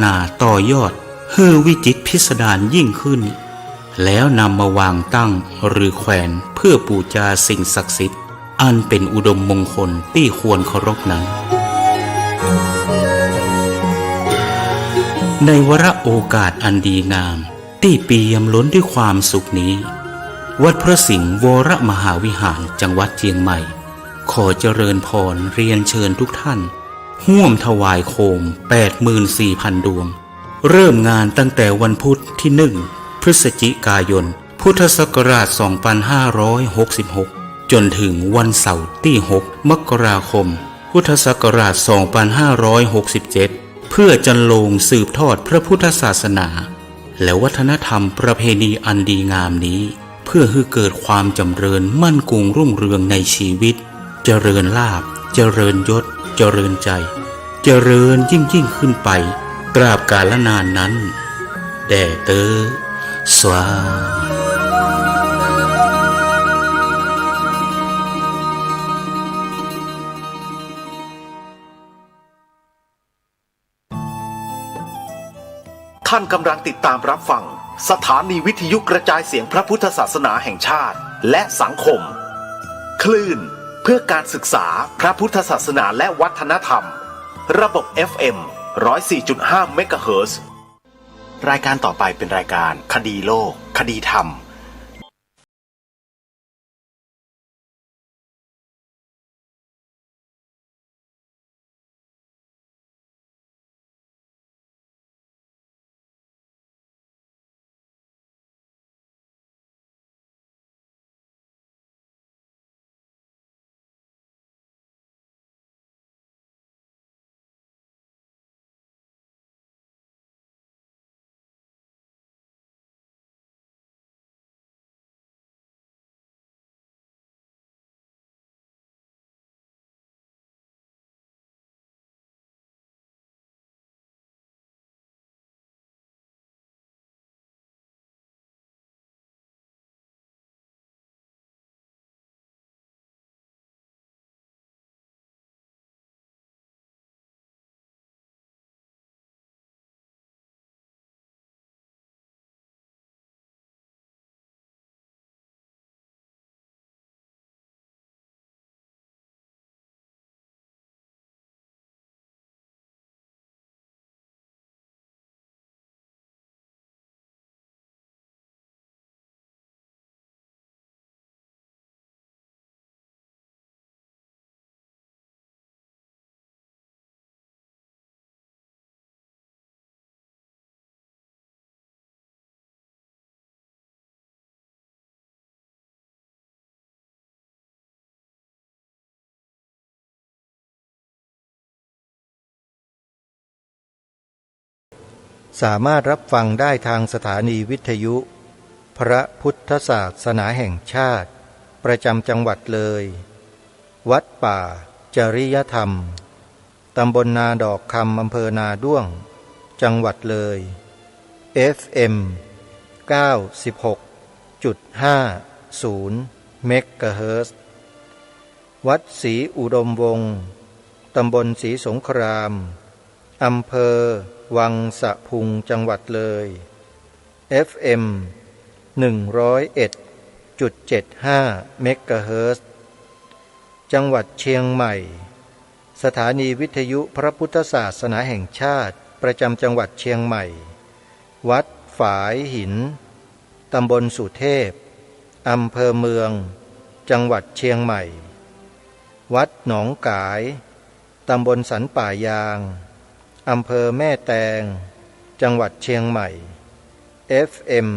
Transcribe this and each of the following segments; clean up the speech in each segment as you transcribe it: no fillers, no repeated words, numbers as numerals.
นาต่อยอดให้วิจิตรพิสดารยิ่งขึ้นแล้วนำมาวางตั้งหรือแขวนเพื่อบูชาสิ่งศักดิ์สิทธิ์อันเป็นอุดมมงคลที่ควรเคารพนั้นในวาระโอกาสอันดีงามที่เปี่ยมล้นด้วยความสุขนี้วัดพระสิงห์วรมหาวิหารจังหวัดเชียงใหม่ขอเจริญพรเรียนเชิญทุกท่านร่วมถวายโคม 84,000 ดวงเริ่มงานตั้งแต่วันพุธที่ 1 พฤศจิกายนพุทธศักราช 2566 จนถึงวันเสาร์ที่ 6 มกราคม พุทธศักราช 2567 เพื่อจันโลงสืบทอดพระพุทธศาสนาและวัฒนธรรมประเพณีอันดีงามนี้เพื่อให้เกิดความจำเริญมั่นคงรุ่งเรืองในชีวิตเจริญลาภเจริญยศเจริญใจเจริญยิ่งขึ้นไปตราบกาลนานนั้นแด่เตอสวาท่านกำลังติดตามรับฟังสถานีวิทยุกระจายเสียงพระพุทธศาสนาแห่งชาติและสังคมคลื่นเพื่อการศึกษาพระพุทธศาสนาและวัฒนธรรมระบบ FM 104.5 เมกะเฮิรตซ์รายการต่อไปเป็นรายการคดีโลกคดีธรรมสามารถรับฟังได้ทางสถานีวิทยุพระพุทธศาสนาแห่งชาติประจำจังหวัดเลยวัดป่าจริยธรรมตำบลนาดอกคำอำเภอนาด้วงจังหวัดเลย FM 96.50 เมกะเฮิรตซ์วัดศรีอุดมวงศ์ตำบลศรีสงครามอำเภอวังสะพุงจังหวัดเลย FM 101.75 เมกะเฮิรตซ์ จังหวัดเชียงใหม่สถานีวิทยุพระพุทธศาสนาแห่งชาติประจำจังหวัดเชียงใหม่วัดฝายหินตำบลสุเทพอำเภอเมืองจังหวัดเชียงใหม่วัดหนองกายตำบลสันป่ายางอำเภอแม่แตงจังหวัดเชียงใหม่ FM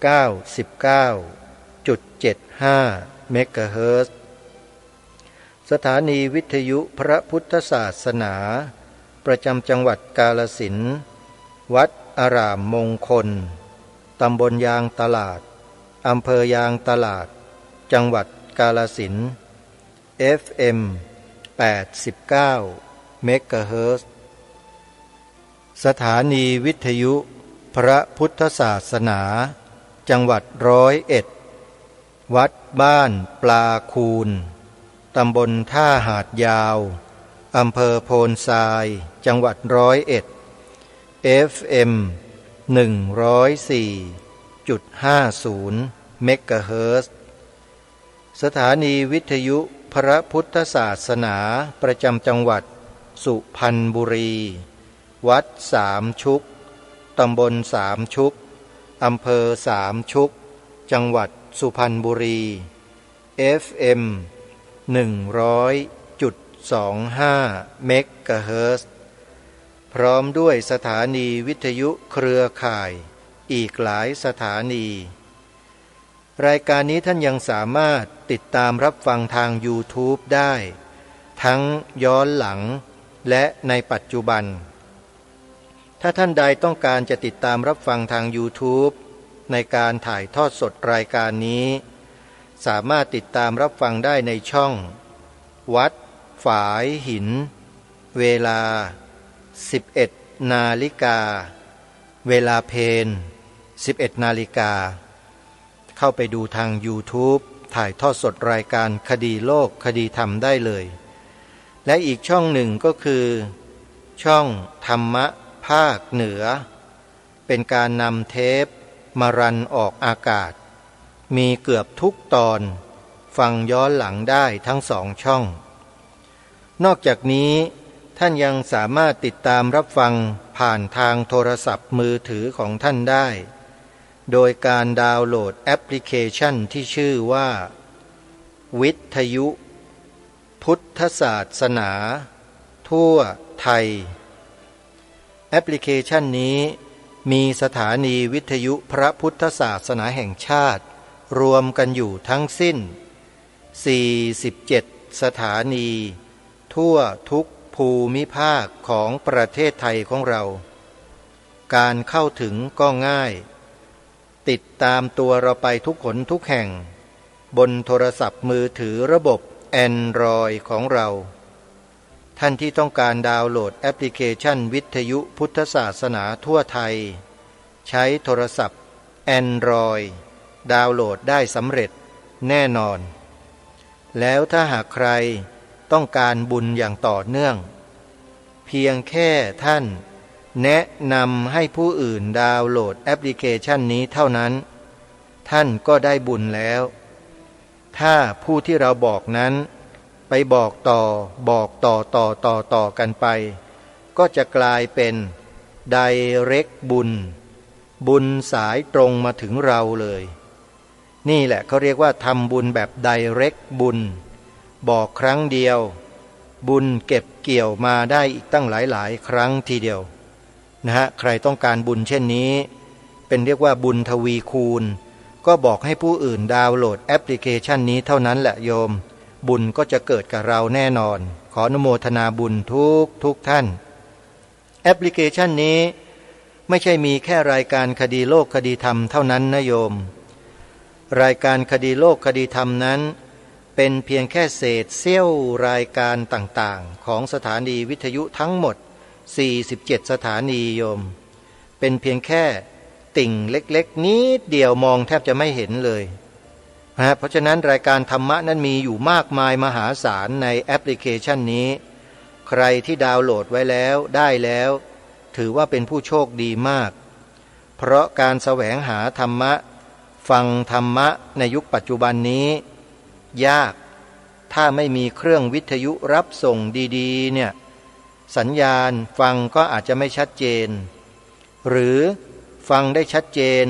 99.75 เมกะเฮิรตซ์ สถานีวิทยุพระพุทธศาสนาประจำจังหวัดกาฬสินธุ์วัดอารามมงคลตำบลยางตลาดอำเภอยางตลาดจังหวัดกาฬสินธุ์ FM 89 เมกะเฮิรตซ์ สถานีวิทยุพระพุทธศาสนาจังหวัด101วัดบ้านปลาคูนตำบลท่าหาดยาวอำเภอโพนทรายจังหวัด101 FM 104.50 เมกะเฮิรตซ์สถานีวิทยุพระพุทธศาสนาประจำจังหวัดสุพรรณบุรีวัดสามชุกตำบลสามชุกอำเภอสามชุกจังหวัดสุพรรณบุรี FM 100.25 เมกะเฮิรตซ์พร้อมด้วยสถานีวิทยุเครือข่ายอีกหลายสถานีรายการนี้ท่านยังสามารถติดตามรับฟังทาง YouTube ได้ทั้งย้อนหลังและในปัจจุบันถ้าท่านใดต้องการจะติดตามรับฟังทาง YouTube ในการถ่ายทอดสดรายการนี้สามารถติดตามรับฟังได้ในช่องวัดฝายหินเวลา 11 นาฬิกาเวลาเพล 11 นาฬิกาเข้าไปดูทาง YouTube ถ่ายทอดสดรายการคดีโลกคดีธรรมได้เลยและอีกช่องหนึ่งก็คือช่องธรรมะภาคเหนือเป็นการนำเทปมารันออกอากาศมีเกือบทุกตอนฟังย้อนหลังได้ทั้งสองช่องนอกจากนี้ท่านยังสามารถติดตามรับฟังผ่านทางโทรศัพท์มือถือของท่านได้โดยการดาวน์โหลดแอปพลิเคชันที่ชื่อว่าวิทยุพุทธศาสนาทั่วไทยแอปพลิเคชันนี้มีสถานีวิทยุพระพุทธศาสนาแห่งชาติรวมกันอยู่ทั้งสิ้น47สถานีทั่วทุกภูมิภาคของประเทศไทยของเราการเข้าถึงก็ง่ายติดตามตัวเราไปทุกหนทุกแห่งบนโทรศัพท์มือถือระบบ Android ของเราท่านที่ต้องการดาวน์โหลดแอปพลิเคชันวิทยุพุทธศาสนาทั่วไทยใช้โทรศัพท์ Android ดาวน์โหลดได้สำเร็จแน่นอนแล้วถ้าหากใครต้องการบุญอย่างต่อเนื่องเพียงแค่ท่านแนะนำให้ผู้อื่นดาวน์โหลดแอปพลิเคชันนี้เท่านั้นท่านก็ได้บุญแล้วถ้าผู้ที่เราบอกนั้นไปบอกต่อกันไปก็จะกลายเป็นไดเรกบุญสายตรงมาถึงเราเลยนี่แหละเขาเรียกว่าทำบุญแบบไดเรกบุญบอกครั้งเดียวบุญเก็บเกี่ยวมาได้อีกตั้งหลายครั้งทีเดียวนะฮะใครต้องการบุญเช่นนี้เป็นเรียกว่าบุญทวีคูณก็บอกให้ผู้อื่นดาวน์โหลดแอปพลิเคชันนี้เท่านั้นแหละโยมบุญก็จะเกิดกับเราแน่นอนขออนุโมทนาบุญทุกท่านแอปพลิเคชันนี้ไม่ใช่มีแค่รายการคดีโลกคดีธรรมเท่านั้นนะโยมรายการคดีโลกคดีธรรมนั้นเป็นเพียงแค่เศษเสี้ยวรายการต่างๆของสถานีวิทยุทั้งหมด47สถานีโยมเป็นเพียงแค่ติ่งเล็กๆนิดเดียวมองแทบจะไม่เห็นเลยเพราะฉะนั้นรายการธรรมะนั้นมีอยู่มากมายมหาศาลในแอปพลิเคชันนี้ใครที่ดาวน์โหลดไว้แล้วได้แล้วถือว่าเป็นผู้โชคดีมากเพราะการแสวงหาธรรมะฟังธรรมะในยุคปัจจุบันนี้ยากถ้าไม่มีเครื่องวิทยุรับส่งดีๆเนี่ยสัญญาณฟังก็อาจจะไม่ชัดเจนหรือฟังได้ชัดเจน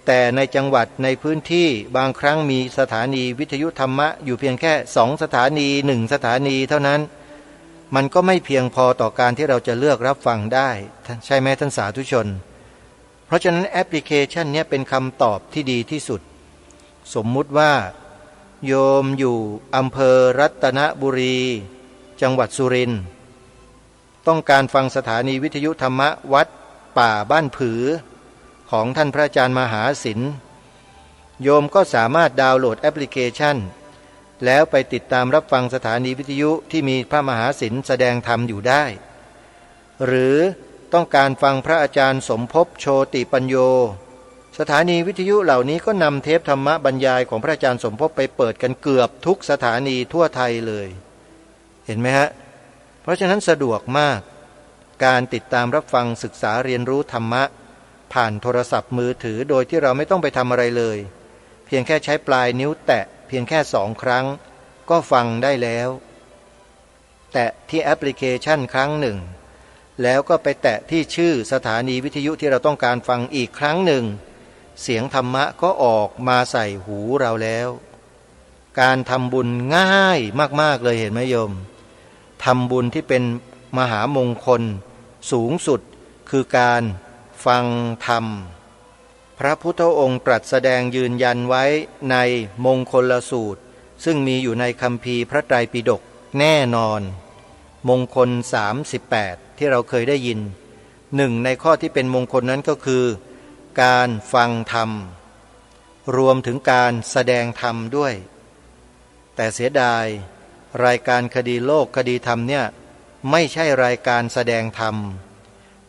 แต่ในจังหวัดในพื้นที่บางครั้งมีสถานีวิทยุธรรมะอยู่เพียงแค่2สถานี1สถานีเท่านั้นมันก็ไม่เพียงพอต่อการที่เราจะเลือกรับฟังได้ใช่ไหมท่านสาธุชนเพราะฉะนั้นแอปพลิเคชันนี้เป็นคำตอบที่ดีที่สุดสมมุติว่าโยมอยู่อำเภอรัตนบุรีจังหวัดสุรินทร์ต้องการฟังสถานีวิทยุธรรมะวัดป่าบ้านผือของท่านพระอาจารย์มหาศิลป์โยมก็สามารถดาวน์โหลดแอปพลิเคชันแล้วไปติดตามรับฟังสถานีวิทยุที่มีพระมหาศิลป์แสดงธรรมอยู่ได้หรือต้องการฟังพระอาจารย์สมภพโชติปัญโยสถานีวิทยุเหล่านี้ก็นำเทปธรรมะบรรยายของพระอาจารย์สมภพไปเปิดกันเกือบทุกสถานีทั่วไทยเลยเห็นไหมฮะเพราะฉะนั้นสะดวกมาก การติดตามรับฟังศึกษาเรียนรู้ธรรมะผ่านโทรศัพท์มือถือโดยที่เราไม่ต้องไปทำอะไรเลยเพียงแค่ใช้ปลายนิ้วแตะเพียงแค่2 ครั้งก็ฟังได้แล้วแตะที่แอปพลิเคชันครั้งหนึ่งแล้วก็ไปแตะที่ชื่อสถานีวิทยุที่เราต้องการฟังอีกครั้งหนึ่งเสียงธรรมะก็ออกมาใส่หูเราแล้วการทำบุญง่ายมากๆเลยเห็นไหมโยมทำบุญที่เป็นมหามงคลสูงสุดคือการฟังธรรมพระพุทธองค์ตรัสแสดงยืนยันไว้ในมงคลสูตรซึ่งมีอยู่ในคัมภีร์พระไตรปิฎกแน่นอนมงคล38ที่เราเคยได้ยินหนึ่งในข้อที่เป็นมงคลนั้นก็คือการฟังธรรมรวมถึงการแสดงธรรมด้วยแต่เสียดายรายการคดีโลกคดีธรรมเนี่ยไม่ใช่รายการแสดงธรรม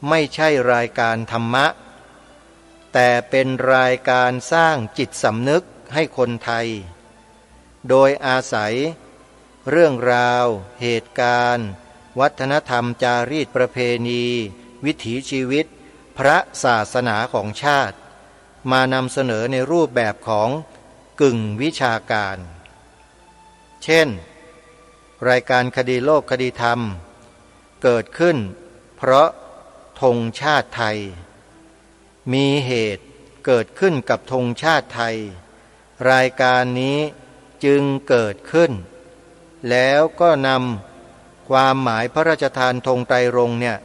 ไม่ใช่รายการธรรมะแต่เป็นรายการสร้างจิตสำนึกให้คนไทยโดยอาศัยเรื่องราวเหตุการณ์วัฒนธรรมจารีตประเพณีวิถีชีวิตพระศาสนาของชาติมานำเสนอในรูปแบบของกึ่งวิชาการเช่นรายการคดีโลกคดีธรรมเกิดขึ้นเพราะธงชาติไทยมีเหตุเกิดขึ้นกับธงชาติไทยรายการนี้จึงเกิดขึ้นแล้วก็นำความหมายพระราชทานธงไตรรงค์เนี่ย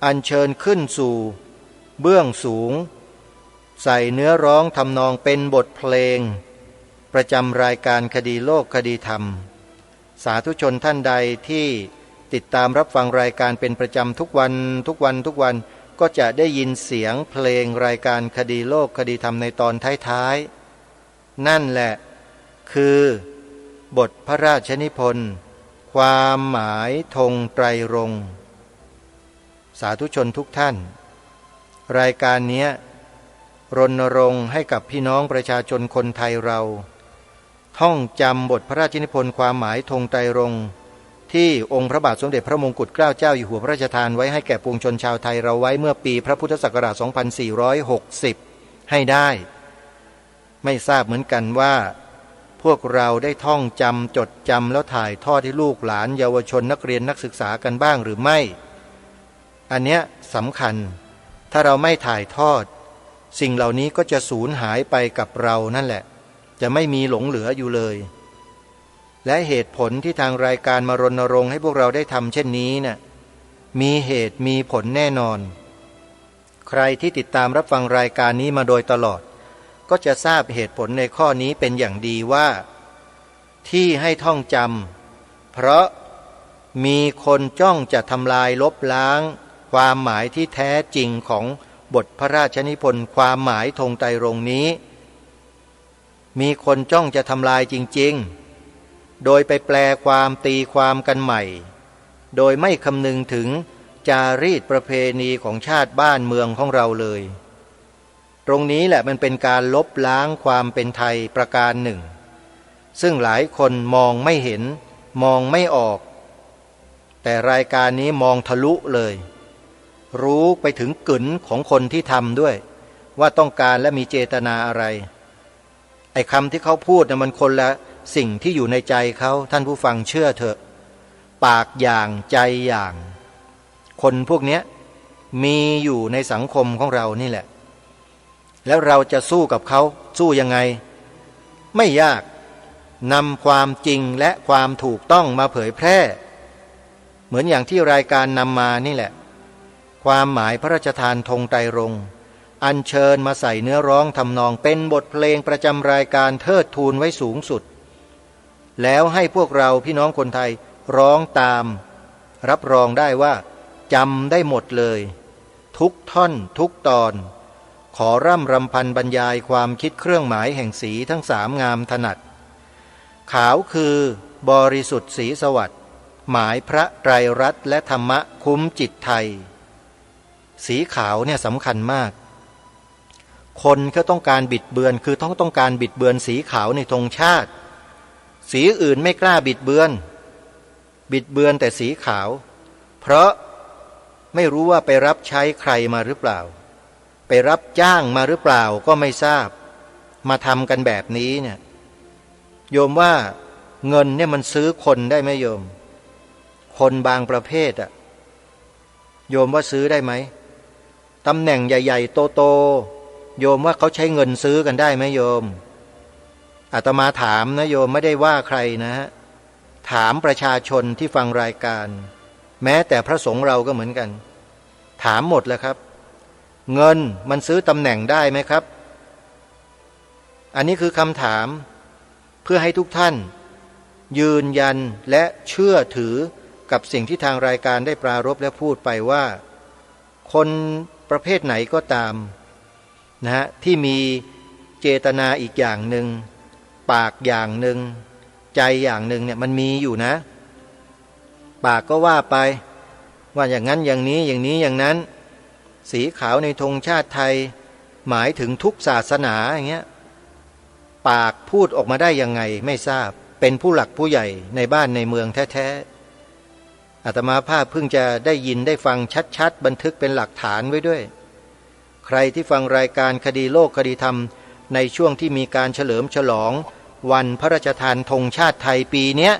อัญเชิญขึ้นสู่เบื้องสูงใส่เนื้อร้องทำนองเป็นบทเพลงประจำรายการคดีโลกคดีธรรมสาธุชนท่านใดที่ติดตามรับฟังรายการเป็นประจำทุกวันก็จะได้ยินเสียงเพลงรายการคดีโลกคดีธรรมในตอนท้ายๆนั่นแหละคือบทพระราชนิพนธ์ความหมายธงไตรรงค์สาธุชนทุกท่านรายการนี้รณรงค์ให้กับพี่น้องประชาชนคนไทยเราท่องจำบทพระราชนิพนธ์ความหมายธงไตรรงค์ที่องค์พระบาทสมเด็จพระมงกุฎเกล้าเจ้าอยู่หัวพระราชทานไว้ให้แก่ปวงชนชาวไทยเราไว้เมื่อปีพระพุทธศักราช 2460 ให้ได้ไม่ทราบเหมือนกันว่าพวกเราได้ท่องจำจดจำแล้วถ่ายทอดให้ลูกหลานเยาวชนนักเรียนนักศึกษากันบ้างหรือไม่อันเนี้ยสำคัญถ้าเราไม่ถ่ายทอดสิ่งเหล่านี้ก็จะสูญหายไปกับเรานั่นแหละจะไม่มีหลงเหลืออยู่เลยและเหตุผลที่ทางรายการมารณรงค์ให้พวกเราได้ทำเช่นนี้น่ะมีเหตุมีผลแน่นอนใครที่ติดตามรับฟังรายการนี้มาโดยตลอดก็จะทราบเหตุผลในข้อนี้เป็นอย่างดีว่าที่ให้ท่องจำเพราะมีคนจ้องจะทำลายลบล้างความหมายที่แท้จริงของบทพระราชนิพนธ์ความหมายธงไตรรงค์นี้มีคนจ้องจะทำลายจริงๆโดยไปแปลความตีความกันใหม่โดยไม่คำนึงถึงจารีตประเพณีของชาติบ้านเมืองของเราเลยตรงนี้แหละมันเป็นการลบล้างความเป็นไทยประการหนึ่งซึ่งหลายคนมองไม่เห็นมองไม่ออกแต่รายการนี้มองทะลุเลยรู้ไปถึงกึ๋นของคนที่ทำด้วยว่าต้องการและมีเจตนาอะไรไอ้คำที่เขาพูดนะมันคนละสิ่งที่อยู่ในใจเขาท่านผู้ฟังเชื่อเถอะปากอย่างใจอย่างคนพวกนี้มีอยู่ในสังคมของเรานี่แหละแล้วเราจะสู้กับเขาสู้ยังไงไม่ยากนำความจริงและความถูกต้องมาเผยแพร่เหมือนอย่างที่รายการนำมานี่แหละความหมายพระราชทานธงไตรรงค์อัญเชิญมาใส่เนื้อร้องทำนองเป็นบทเพลงประจำรายการเทิดทูนไว้สูงสุดแล้วให้พวกเราพี่น้องคนไทยร้องตามรับรองได้ว่าจำได้หมดเลยทุกท่อนทุกตอนขอร่ำรำพันบรรยายความคิดเครื่องหมายแห่งสีทั้งสามงามถนัดขาวคือบริสุทธิ์สีสวัสดิ์หมายพระไตรรัตน์และธรรมะคุ้มจิตไทยสีขาวเนี่ยสำคัญมากคนก็ต้องการบิดเบือนคือต้องการบิดเบือนสีขาวในธงชาติสีอื่นไม่กล้าบิดเบือนแต่สีขาวเพราะ ไม่รู้ว่าไปรับใช้ใครมาหรือเปล่าไปรับจ้างมาหรือเปล่าก็ไม่ทราบมาทำกันแบบนี้เนี่ยโยมว่าเงินเนี่ยมันซื้อคนได้ไหมโยมคนบางประเภทอะโยมว่าซื้อได้ไหมตำแหน่งใหญ่ๆโตๆโยมว่าเขาใช้เงินซื้อกันได้ไหมโยมอาตมาถามนะโยมไม่ได้ว่าใครนะฮะถามประชาชนที่ฟังรายการแม้แต่พระสงฆ์เราก็เหมือนกันถามหมดแล้วครับเงินมันซื้อตำแหน่งได้ไหมครับอันนี้คือคำถามเพื่อให้ทุกท่านยืนยันและเชื่อถือกับสิ่งที่ทางรายการได้ปรารภและพูดไปว่าคนประเภทไหนก็ตามนะฮะที่มีเจตนาอีกอย่างหนึ่งปากอย่างหนึ่งใจอย่างหนึ่งเนี่ยมันมีอยู่นะปากก็ว่าไปว่าอย่างนั้นอย่างนี้อย่างนี้อย่างนั้นสีขาวในธงชาติไทยหมายถึงทุกศาสนาอย่างเงี้ยปากพูดออกมาได้ยังไงไม่ทราบเป็นผู้หลักผู้ใหญ่ในบ้านในเมืองแท้ๆอาตมาภาพเพิ่งจะได้ยินได้ฟังชัดๆบันทึกเป็นหลักฐานไว้ด้วยใครที่ฟังรายการคดีโลกคดีธรรมในช่วงที่มีการเฉลิมฉลองวันพระราชทานธงชาติไทยปีเนี้ย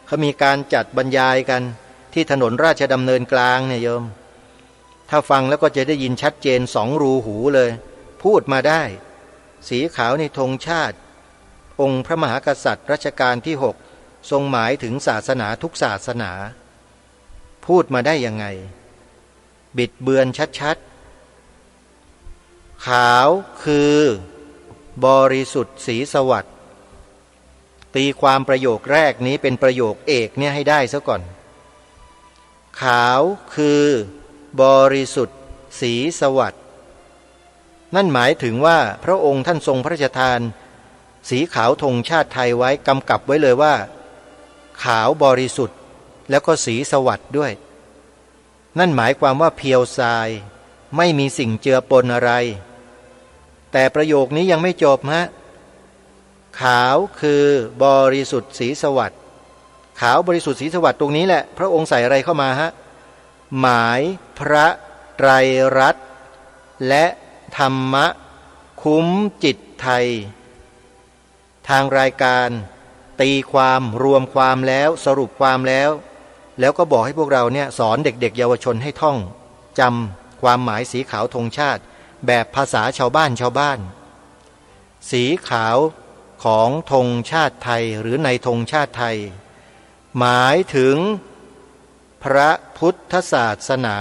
เขามีการจัดบรรยายกันที่ถนนราชดำเนินกลางเนี่ยโยมถ้าฟังแล้วก็จะได้ยินชัดเจน2 รูหูเลยพูดมาได้สีขาวในธงชาติองค์พระมหากษัตริย์รัชกาลที่6ทรงหมายถึงศาสนาทุกศาสนาพูดมาได้ยังไงบิดเบือนชัดๆขาวคือบริสุทธิ์ศรีสวัสดิ์ตีความประโยคแรกนี้เป็นประโยคเอกเนี่ยให้ได้ซะก่อนขาวคือบริสุทธิ์ศรีสวัสดิ์นั่นหมายถึงว่าพระองค์ท่านทรงพระราชทานสีขาวธงชาติไทยไว้กำกับไว้เลยว่าขาวบริสุทธิ์แล้วก็ศรีสวัสดิ์ด้วยนั่นหมายความว่าเพียวทรายไม่มีสิ่งเจือปนอะไรแต่ประโยคนี้ยังไม่จบฮะขาวคือบริสุทธิ์ศรีสวัสดิ์ขาวบริสุทธิ์ศรีสวัสดิ์ตรงนี้แหละพระองค์ใส่อะไรเข้ามาฮะหมายพระไตรรัตน์และธรรมะคุ้มจิตไทยทางรายการตีความรวมความแล้วสรุปความแล้วก็บอกให้พวกเราเนี่ยสอนเด็กๆเยาวชนให้ท่องจำความหมายสีขาวธงชาติแบบภาษาชาวบ้านสีขาวของธงชาติไทยหรือในธงชาติไทยหมายถึงพระพุทธศาสนา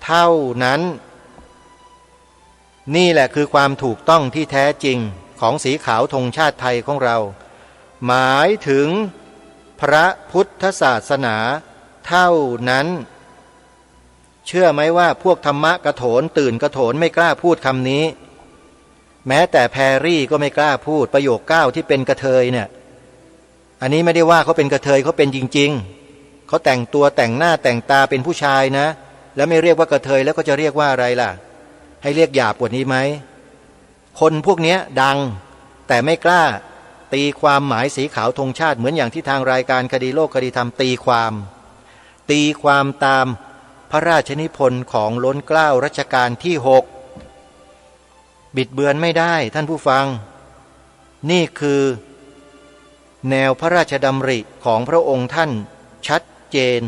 เท่านั้นนี่แหละคือความถูกต้องที่แท้จริงของสีขาวธงชาติไทยของเราหมายถึงพระพุทธศาสนาเท่านั้นเชื่อไหมว่าพวกธรรมะกระโถนตื่นกระโถนไม่กล้าพูดคำนี้แม้แต่แพรรี่ก็ไม่กล้าพูดประโยค9ที่เป็นกระเทยเนี่ยอันนี้ไม่ได้ว่าเขาเป็นกระเทยเขาเป็นจริงๆเขาแต่งตัวแต่งหน้าแต่งตาเป็นผู้ชายนะแล้วไม่เรียกว่ากระเทยแล้วก็จะเรียกว่าอะไรล่ะให้เรียกหยาบกว่านี้ไหมคนพวกนี้ดังแต่ไม่กล้าตีความหมายสีขาวธงชาติเหมือนอย่างที่ทางรายการคดีโลกคดีธรรมตีความตามพระราชนิพนธ์ของล้นเกล้ารัชกาลที่6บิดเบือนไม่ได้ท่านผู้ฟังนี่คือแนวพระราชดำริของพระองค์ท่านชัดเจน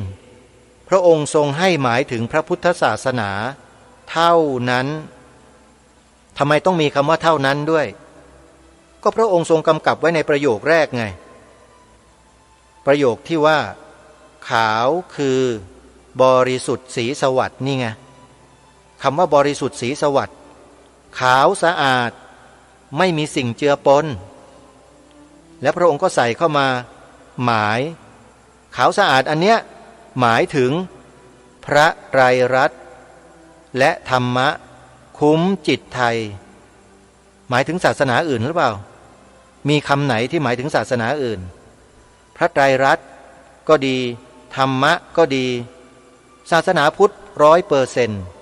พระองค์ทรงให้หมายถึงพระพุทธศาสนาเท่านั้นทำไมต้องมีคำว่าเท่านั้นด้วยก็พระองค์ทรงกำกับไว้ในประโยคแรกไงประโยคที่ว่าขาวคือบริสุทธิ์ศรีสวัสดิ์นี่ไงคำว่าบริสุทธิ์ศรีสวัสดิ์ขาวสะอาดไม่มีสิ่งเจือปนและพระองค์ก็ใส่เข้ามาหมายขาวสะอาดอันเนี้ยหมายถึงพระไตรรัตน์และธรรมะคุ้มจิตไทยหมายถึงศาสนาอื่นหรือเปล่ามีคำไหนที่หมายถึงศาสนาอื่นพระไตรรัตน์ก็ดีธรรมะก็ดีศาสนาพุทธ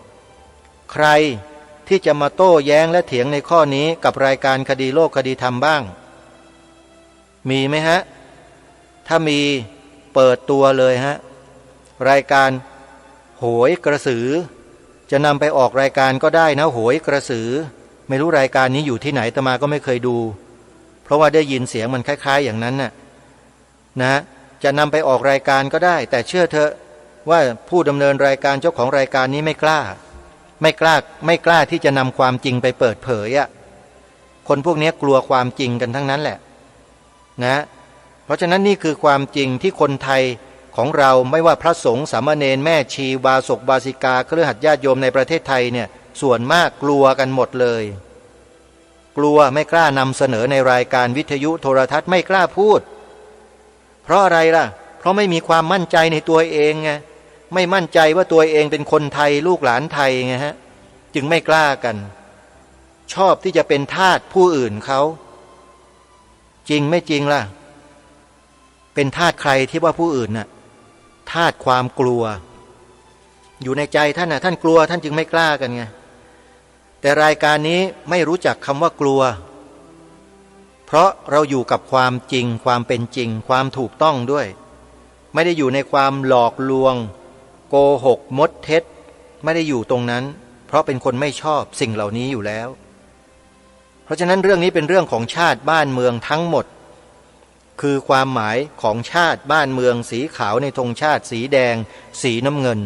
100%ใครที่จะมาโต้แย้งและเถียงในข้อนี้กับรายการคดีโลกคดีธรรมบ้างมีไหมฮะถ้ามีเปิดตัวเลยฮะรายการ โหยกระสือจะนำไปออกรายการก็ได้นะโหยกระสือไม่รู้รายการนี้อยู่ที่ไหนอาตมาก็ไม่เคยดูเพราะว่าได้ยินเสียงมันคล้ายๆอย่างนั้นน่ะนะจะนำไปออกรายการก็ได้แต่เชื่อเถอะว่าผู้ดำเนินรายการเจ้าของรายการนี้ไม่กล้าที่จะนำความจริงไปเปิดเผยอ่ะคนพวกนี้กลัวความจริงกันทั้งนั้นแหละนะเพราะฉะนั้นนี่คือความจริงที่คนไทยของเราไม่ว่าพระสงฆ์สามเณรแม่ชีวาสกบาสิกาคฤหัสถ์ญาติโยมในประเทศไทยเนี่ยส่วนมากกลัวกันหมดเลยกลัวไม่กล้านำเสนอในรายการวิทยุโทรทัศน์ไม่กล้าพูดเพราะอะไรล่ะเพราะไม่มีความมั่นใจในตัวเองไงไม่มั่นใจว่าตัวเองเป็นคนไทยลูกหลานไทยไงฮะจึงไม่กล้ากันชอบที่จะเป็นทาสผู้อื่นเขาจริงไม่จริงล่ะเป็นทาสใครที่ว่าผู้อื่นน่ะทาสความกลัวอยู่ในใจท่านน่ะท่านกลัวท่านจึงไม่กล้ากันไงแต่รายการนี้ไม่รู้จักคำว่ากลัวเพราะเราอยู่กับความจริงความเป็นจริงความถูกต้องด้วยไม่ได้อยู่ในความหลอกลวงโกหกมดเท็จไม่ได้อยู่ตรงนั้นเพราะเป็นคนไม่ชอบสิ่งเหล่านี้อยู่แล้วเพราะฉะนั้นเรื่องนี้เป็นเรื่องของชาติบ้านเมืองทั้งหมดคือความหมายของชาติบ้านเมืองสีขาวในธงชาติสีแดงสีน้ำเงิน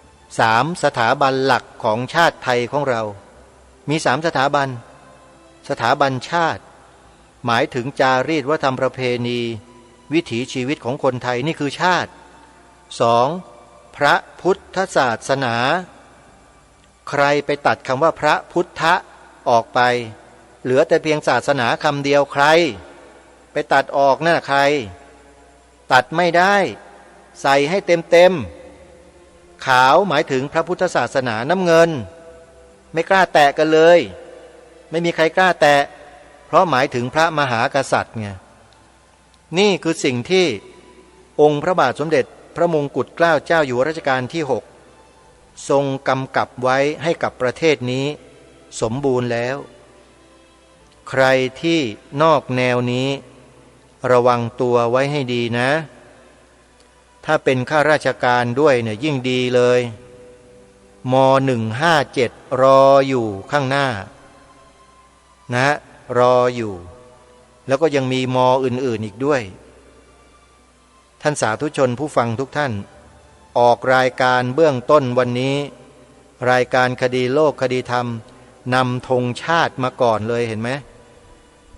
3สถาบันหลักของชาติไทยของเรามี3สถาบันชาติหมายถึงจารีตวัฒนธรรมประเพณีวิถีชีวิตของคนไทยนี่คือชาติ2พระพุทธศาสนาใครไปตัดคำว่าพระพุทธะออกไปเหลือแต่เพียงศาสนาคำเดียวใครไปตัดออกนั่นใครตัดไม่ได้ใส่ให้เต็มขาวหมายถึงพระพุทธศาสนาน้ำเงินไม่กล้าแตะกันเลยไม่มีใครกล้าแตะเพราะหมายถึงพระมหากษัตริย์ไงนี่คือสิ่งที่องค์พระบาทสมเด็จพระมงกุฎเกล้าเจ้าอยู่หัวรัชกาลที่6ทรงกำกับไว้ให้กับประเทศนี้สมบูรณ์แล้วใครที่นอกแนวนี้ระวังตัวไว้ให้ดีนะถ้าเป็นข้าราชการด้วยเนี่ยยิ่งดีเลยม.157รออยู่ข้างหน้านะรออยู่แล้วก็ยังมีม.อื่นๆอีกด้วยท่านสาธุชนผู้ฟังทุกท่านออกรายการเบื้องต้นวันนี้รายการคดีโลกคดีธรรมนำธงชาติมาก่อนเลยเห็นไหม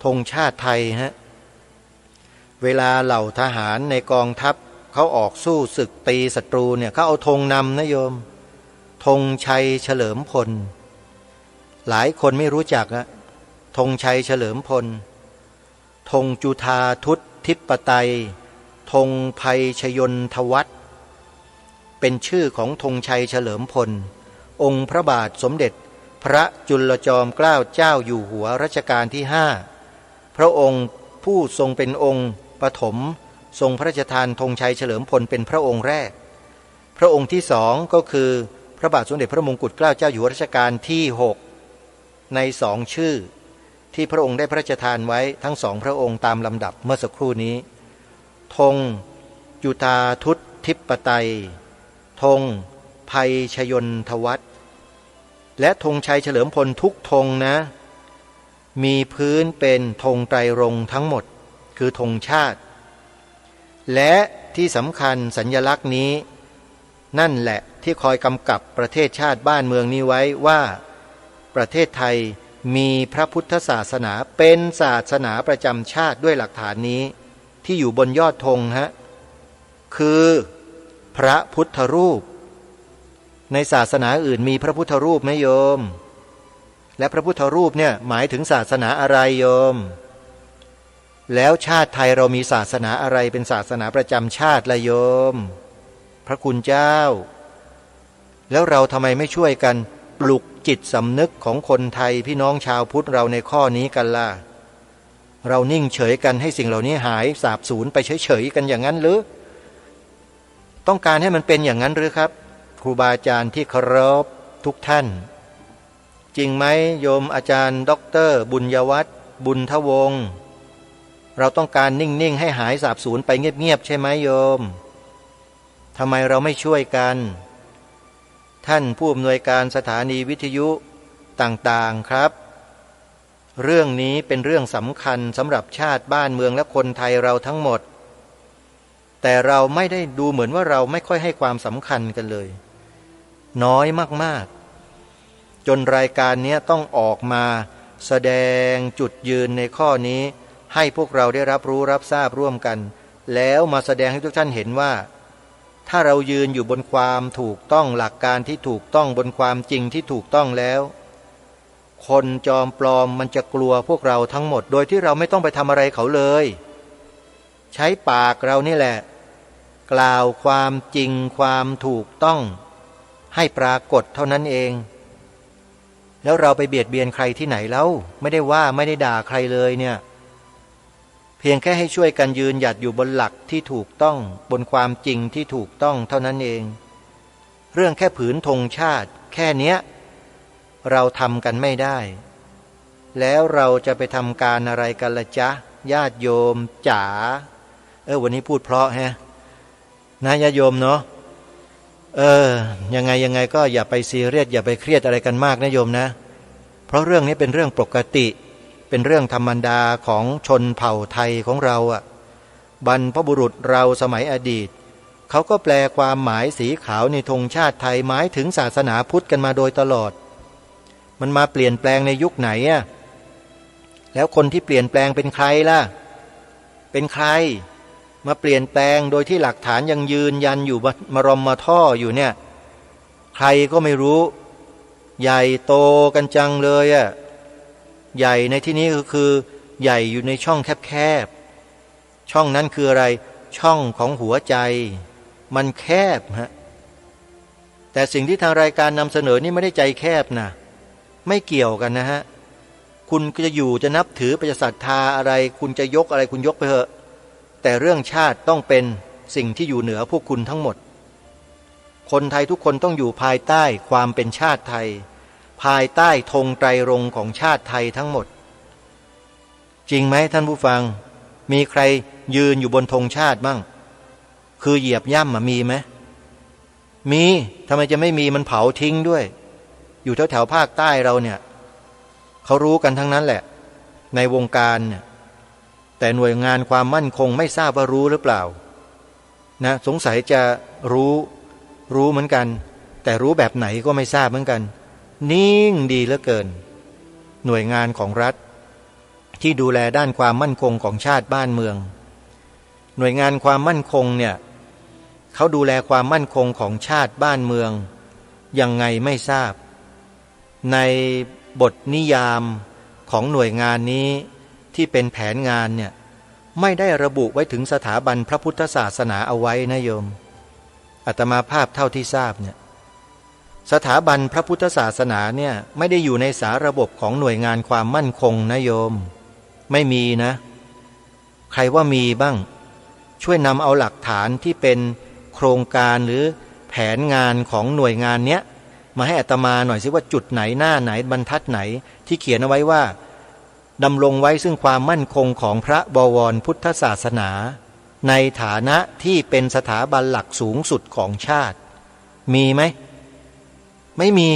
ธงชาติไทยฮะเวลาเหล่าทหารในกองทัพเขาออกสู้ศึกตีศัตรูเนี่ยเขาเอาธงนำนะโยมธงชัยเฉลิมพลหลายคนไม่รู้จักอะธงชัยเฉลิมพลธงจุฑาทุตทิปไตยธงภัยชยนทวัฒน์เป็นชื่อของธงชัยเฉลิมพลองค์พระบาทสมเด็จพระจุลจอมเกล้าเจ้าอยู่หัวรัชกาลที่5พระองค์ผู้ทรงเป็นองค์ปฐมทรงพระราชทานธงชัยเฉลิมพลเป็นพระองค์แรกพระองค์ที่2ก็คือพระบาทสมเด็จพระมงกุฎเกล้าเจ้าอยู่หัวรัชกาลที่6ใน2ชื่อที่พระองค์ได้พระราชทานไว้ทั้ง2พระองค์ตามลำดับเมื่อสักครู่นี้ธงจุฑาทุตทิปไตยธงภัยชยนทวัฒน์และธงชัยเฉลิมพลทุกธงนะมีพื้นเป็นธงไตรรงค์ทั้งหมดคือธงชาติและที่สำคัญสัญลักษณ์นี้นั่นแหละที่คอยกำกับประเทศชาติบ้านเมืองนี้ไว้ว่าประเทศไทยมีพระพุทธศาสนาเป็นศาสนาประจำชาติด้วยหลักฐานนี้ที่อยู่บนยอดธงฮะคือพระพุทธรูปในศาสนาอื่นมีพระพุทธรูปไหมโยมและพระพุทธรูปเนี่ยหมายถึงศาสนาอะไรโยมแล้วชาติไทยเรามีศาสนาอะไรเป็นศาสนาประจำชาติละโยมพระคุณเจ้าแล้วเราทำไมไม่ช่วยกันปลุกจิตสำนึกของคนไทยพี่น้องชาวพุทธเราในข้อนี้กันล่ะเรานิ่งเฉยกันให้สิ่งเหล่านี้หายสาบสูญไปเฉยๆกันอย่างนั้นหรือต้องการให้มันเป็นอย่างนั้นหรือครับครูบาอาจารย์ที่เคารพทุกท่านจริงไหมโยมอาจารย์ด็อกเตอร์บุญยวัฒน์บุญทวงศ์เราต้องการนิ่งๆให้หายสาบสูญไปเงียบๆใช่ไหมโยมทำไมเราไม่ช่วยกัน ท่านผู้อำนวยการสถานีวิทยุต่างๆครับเรื่องนี้เป็นเรื่องสำคัญสำหรับชาติบ้านเมืองและคนไทยเราทั้งหมดแต่เราไม่ได้ดูเหมือนว่าเราไม่ค่อยให้ความสำคัญกันเลยน้อยมากๆจนรายการนี้ต้องออกมาแสดงจุดยืนในข้อนี้ให้พวกเราได้รับรู้รับทราบร่วมกันแล้วมาแสดงให้ทุกท่านเห็นว่าถ้าเรายืนอยู่บนความถูกต้องหลักการที่ถูกต้องบนความจริงที่ถูกต้องแล้วคนจอมปลอมมันจะกลัวพวกเราทั้งหมดโดยที่เราไม่ต้องไปทำอะไรเขาเลยใช้ปากเรานี่แหละกล่าวความจริงความถูกต้องให้ปรากฏเท่านั้นเองแล้วเราไปเบียดเบียนใครที่ไหนแล้วไม่ได้ว่าไม่ได้ด่าใครเลยเนี่ยเพียงแค่ให้ช่วยกันยืนหยัดอยู่บนหลักที่ถูกต้องบนความจริงที่ถูกต้องเท่านั้นเองเรื่องแค่ผืนธงชาติแค่เนี้ยเราทำกันไม่ได้แล้วเราจะไปทำการอะไรกันล่ะจ๊ะญาติโยมจ๋าวันนี้พูดเพราะฮะนะญาติโยมเนาะยังไงก็อย่าไปซีเรียสอย่าไปเครียดอะไรกันมากนะโยมนะเพราะเรื่องนี้เป็นเรื่องปกติเป็นเรื่องธรรมดาของชนเผ่าไทยของเราบรรพบุรุษเราสมัยอดีตเขาก็แปลความหมายสีขาวในธงชาติไทยหมายถึงศาสนาพุทธกันมาโดยตลอดมันมาเปลี่ยนแปลงในยุคไหนแล้วคนที่เปลี่ยนแปลงเป็นใครล่ะเป็นใครมาเปลี่ยนแปลงโดยที่หลักฐานยังยืนยันอยู่มารอมมาท่ออยู่เนี่ยใครก็ไม่รู้ใหญ่โตกันจังเลยใหญ่ในที่นี้ก็คือใหญ่อยู่ในช่องแคบๆช่องนั้นคืออะไรช่องของหัวใจมันแคบฮะแต่สิ่งที่ทางรายการนำเสนอนี่ไม่ได้ใจแคบนะไม่เกี่ยวกันนะฮะคุณจะอยู่จะนับถือจะศรัทธาอะไรคุณจะยกอะไรคุณยกไปเถอะแต่เรื่องชาติต้องเป็นสิ่งที่อยู่เหนือพวกคุณทั้งหมดคนไทยทุกคนต้องอยู่ภายใต้ความเป็นชาติไทยภายใต้ธงไตรรงค์ของชาติไทยทั้งหมดจริงไหมท่านผู้ฟังมีใครยืนอยู่บนธงชาติบ้างคือเหยียบย่ำมีไหมมีทำไมจะไม่มีมันเผาทิ้งด้วยอยู่แถวภาคใต้เราเนี่ยเขารู้กันทั้งนั้นแหละในวงการเนี่ยแต่หน่วยงานความมั่นคงไม่ทราบว่ารู้หรือเปล่านะสงสัยจะรู้เหมือนกันแต่รู้แบบไหนก็ไม่ทราบเหมือนกันนิ่งดีเหลือเกินหน่วยงานของรัฐที่ดูแลด้านความมั่นคงของชาติบ้านเมืองหน่วยงานความมั่นคงเนี่ยเขาดูแลความมั่นคงของชาติบ้านเมืองยังไงไม่ทราบในบทนิยามของหน่วยงานนี้ที่เป็นแผนงานเนี่ยไม่ได้ระบุไว้ถึงสถาบันพระพุทธศาสนาเอาไว้นะโยมอาตมาภาพเท่าที่ทราบเนี่ยสถาบันพระพุทธศาสนาเนี่ยไม่ได้อยู่ในสาระบบของหน่วยงานความมั่นคงนะโยมไม่มีนะใครว่ามีบ้างช่วยนำเอาหลักฐานที่เป็นโครงการหรือแผนงานของหน่วยงานเนี้ยมาให้อาตมาหน่อยสิว่าจุดไหนหน้าไหนบรรทัดไหนที่เขียนเอาไว้ว่าดำรงไว้ซึ่งความมั่นคงของพระบวรพุทธศาสนาในฐานะที่เป็นสถาบันหลักสูงสุดของชาติมีไหมไม่มี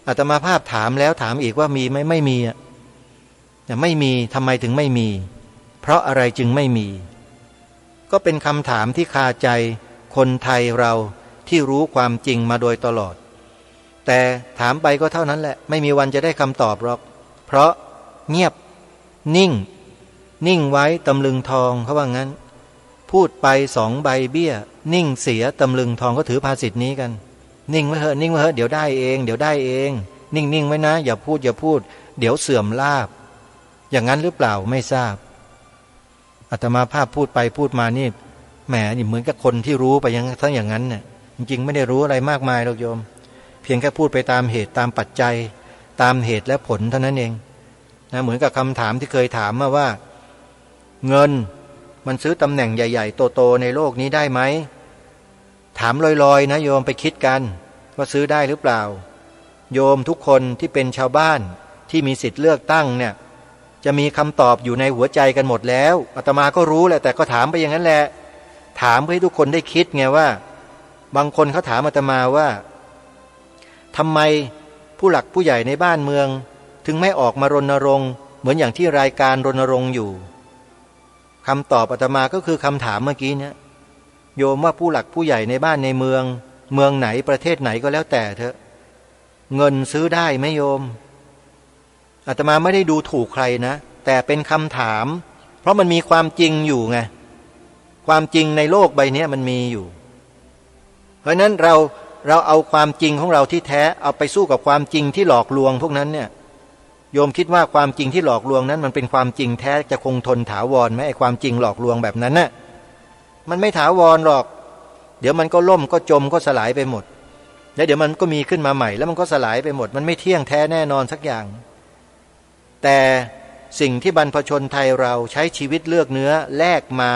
อาตมาภาพถามแล้วถามอีกว่ามีไหมไม่มีแต่ไม่มีทำไมถึงไม่มีเพราะอะไรจึงไม่มีก็เป็นคำถามที่คาใจคนไทยเราที่รู้ความจริงมาโดยตลอดแต่ถามไปก็เท่านั้นแหละไม่มีวันจะได้คำตอบหรอกเพราะเงียบนิ่งไว้ตำลึงทองเขาว่างั้นพูดไป2 ใบเบี้ยนิ่งเสียตำลึงทองก็ถือภาษิตนี้กันนิ่งไว้เถอะนิ่งไว้เถอะเดี๋ยวได้เองนิ่งไว้นะอย่าพูดเดี๋ยวเสื่อมลาภอย่างนั้นหรือเปล่าไม่ทราบอาตมาภาพพูดไปพูดมานี่แหมนี่เหมือนกับคนที่รู้ไปอย่างนั้นเนี่ยจริงๆไม่ได้รู้อะไรมากมายหรอกโยมเพียงแค่พูดไปตามเหตุตามปัจจัยตามเหตุและผลเท่านั้นเองนะเหมือนกับคำถามที่เคยถามมาว่าเงินมันซื้อตำแหน่งใหญ่ๆโตๆในโลกนี้ได้ไหมถามลอยๆนะโยมไปคิดกันว่าซื้อได้หรือเปล่าโยมทุกคนที่เป็นชาวบ้านที่มีสิทธิ์เลือกตั้งเนี่ยจะมีคำตอบอยู่ในหัวใจกันหมดแล้วอาตมาก็รู้แหละแต่ก็ถามไปอย่างนั้นแหละถามเพื่อให้ทุกคนได้คิดไงว่าบางคนเขาถามอาตมาว่า ทำไมผู้หลักผู้ใหญ่ในบ้านเมืองถึงไม่ออกมารณรงค์เหมือนอย่างที่รายการรณรงค์อยู่คำตอบอาตมาก็คือคำถามเมื่อกี้เนี่ยโยมว่าผู้หลักผู้ใหญ่ในบ้านในเมืองไหนประเทศไหนก็แล้วแต่เถอะเงินซื้อได้ไหมโยมอาตมาไม่ได้ดูถูกใครนะแต่เป็นคำถามเพราะมันมีความจริงอยู่ไงความจริงในโลกใบนี้มันมีอยู่เพราะนั้นเราเอาความจริงของเราที่แท้เอาไปสู้กับความจริงที่หลอกลวงพวกนั้นเนี่ยโยมคิดว่าความจริงที่หลอกลวงนั้นมันเป็นความจริงแท้จะคงทนถาวรไหมไอ้ความจริงหลอกลวงแบบนั้นน่ะมันไม่ถาวรหรอกเดี๋ยวมันก็ล่มก็จมก็สลายไปหมดแล้วเดี๋ยวมันก็มีขึ้นมาใหม่แล้วมันก็สลายไปหมดมันไม่เที่ยงแท้แน่นอนสักอย่างแต่สิ่งที่บรรพชนไทยเราใช้ชีวิตเลือกเนื้อแลกมา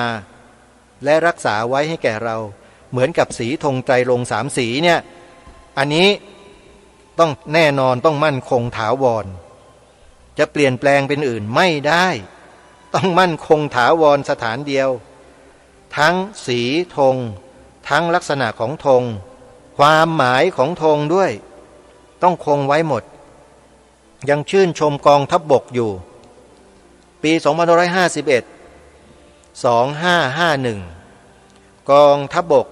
และรักษาไว้ให้แก่เราเหมือนกับสีธงไตรรงค์3สีเนี่ยอันนี้ต้องแน่นอนต้องมั่นคงถาวรจะเปลี่ยนแปลงเป็นอื่นไม่ได้ต้องมั่นคงถาวรสถานเดียวทั้งสีธงทั้งลักษณะของธงความหมายของธงด้วยต้องคงไว้หมดยังชื่นชมกองทัพบกอยู่ปี2551 2551กองทัพบก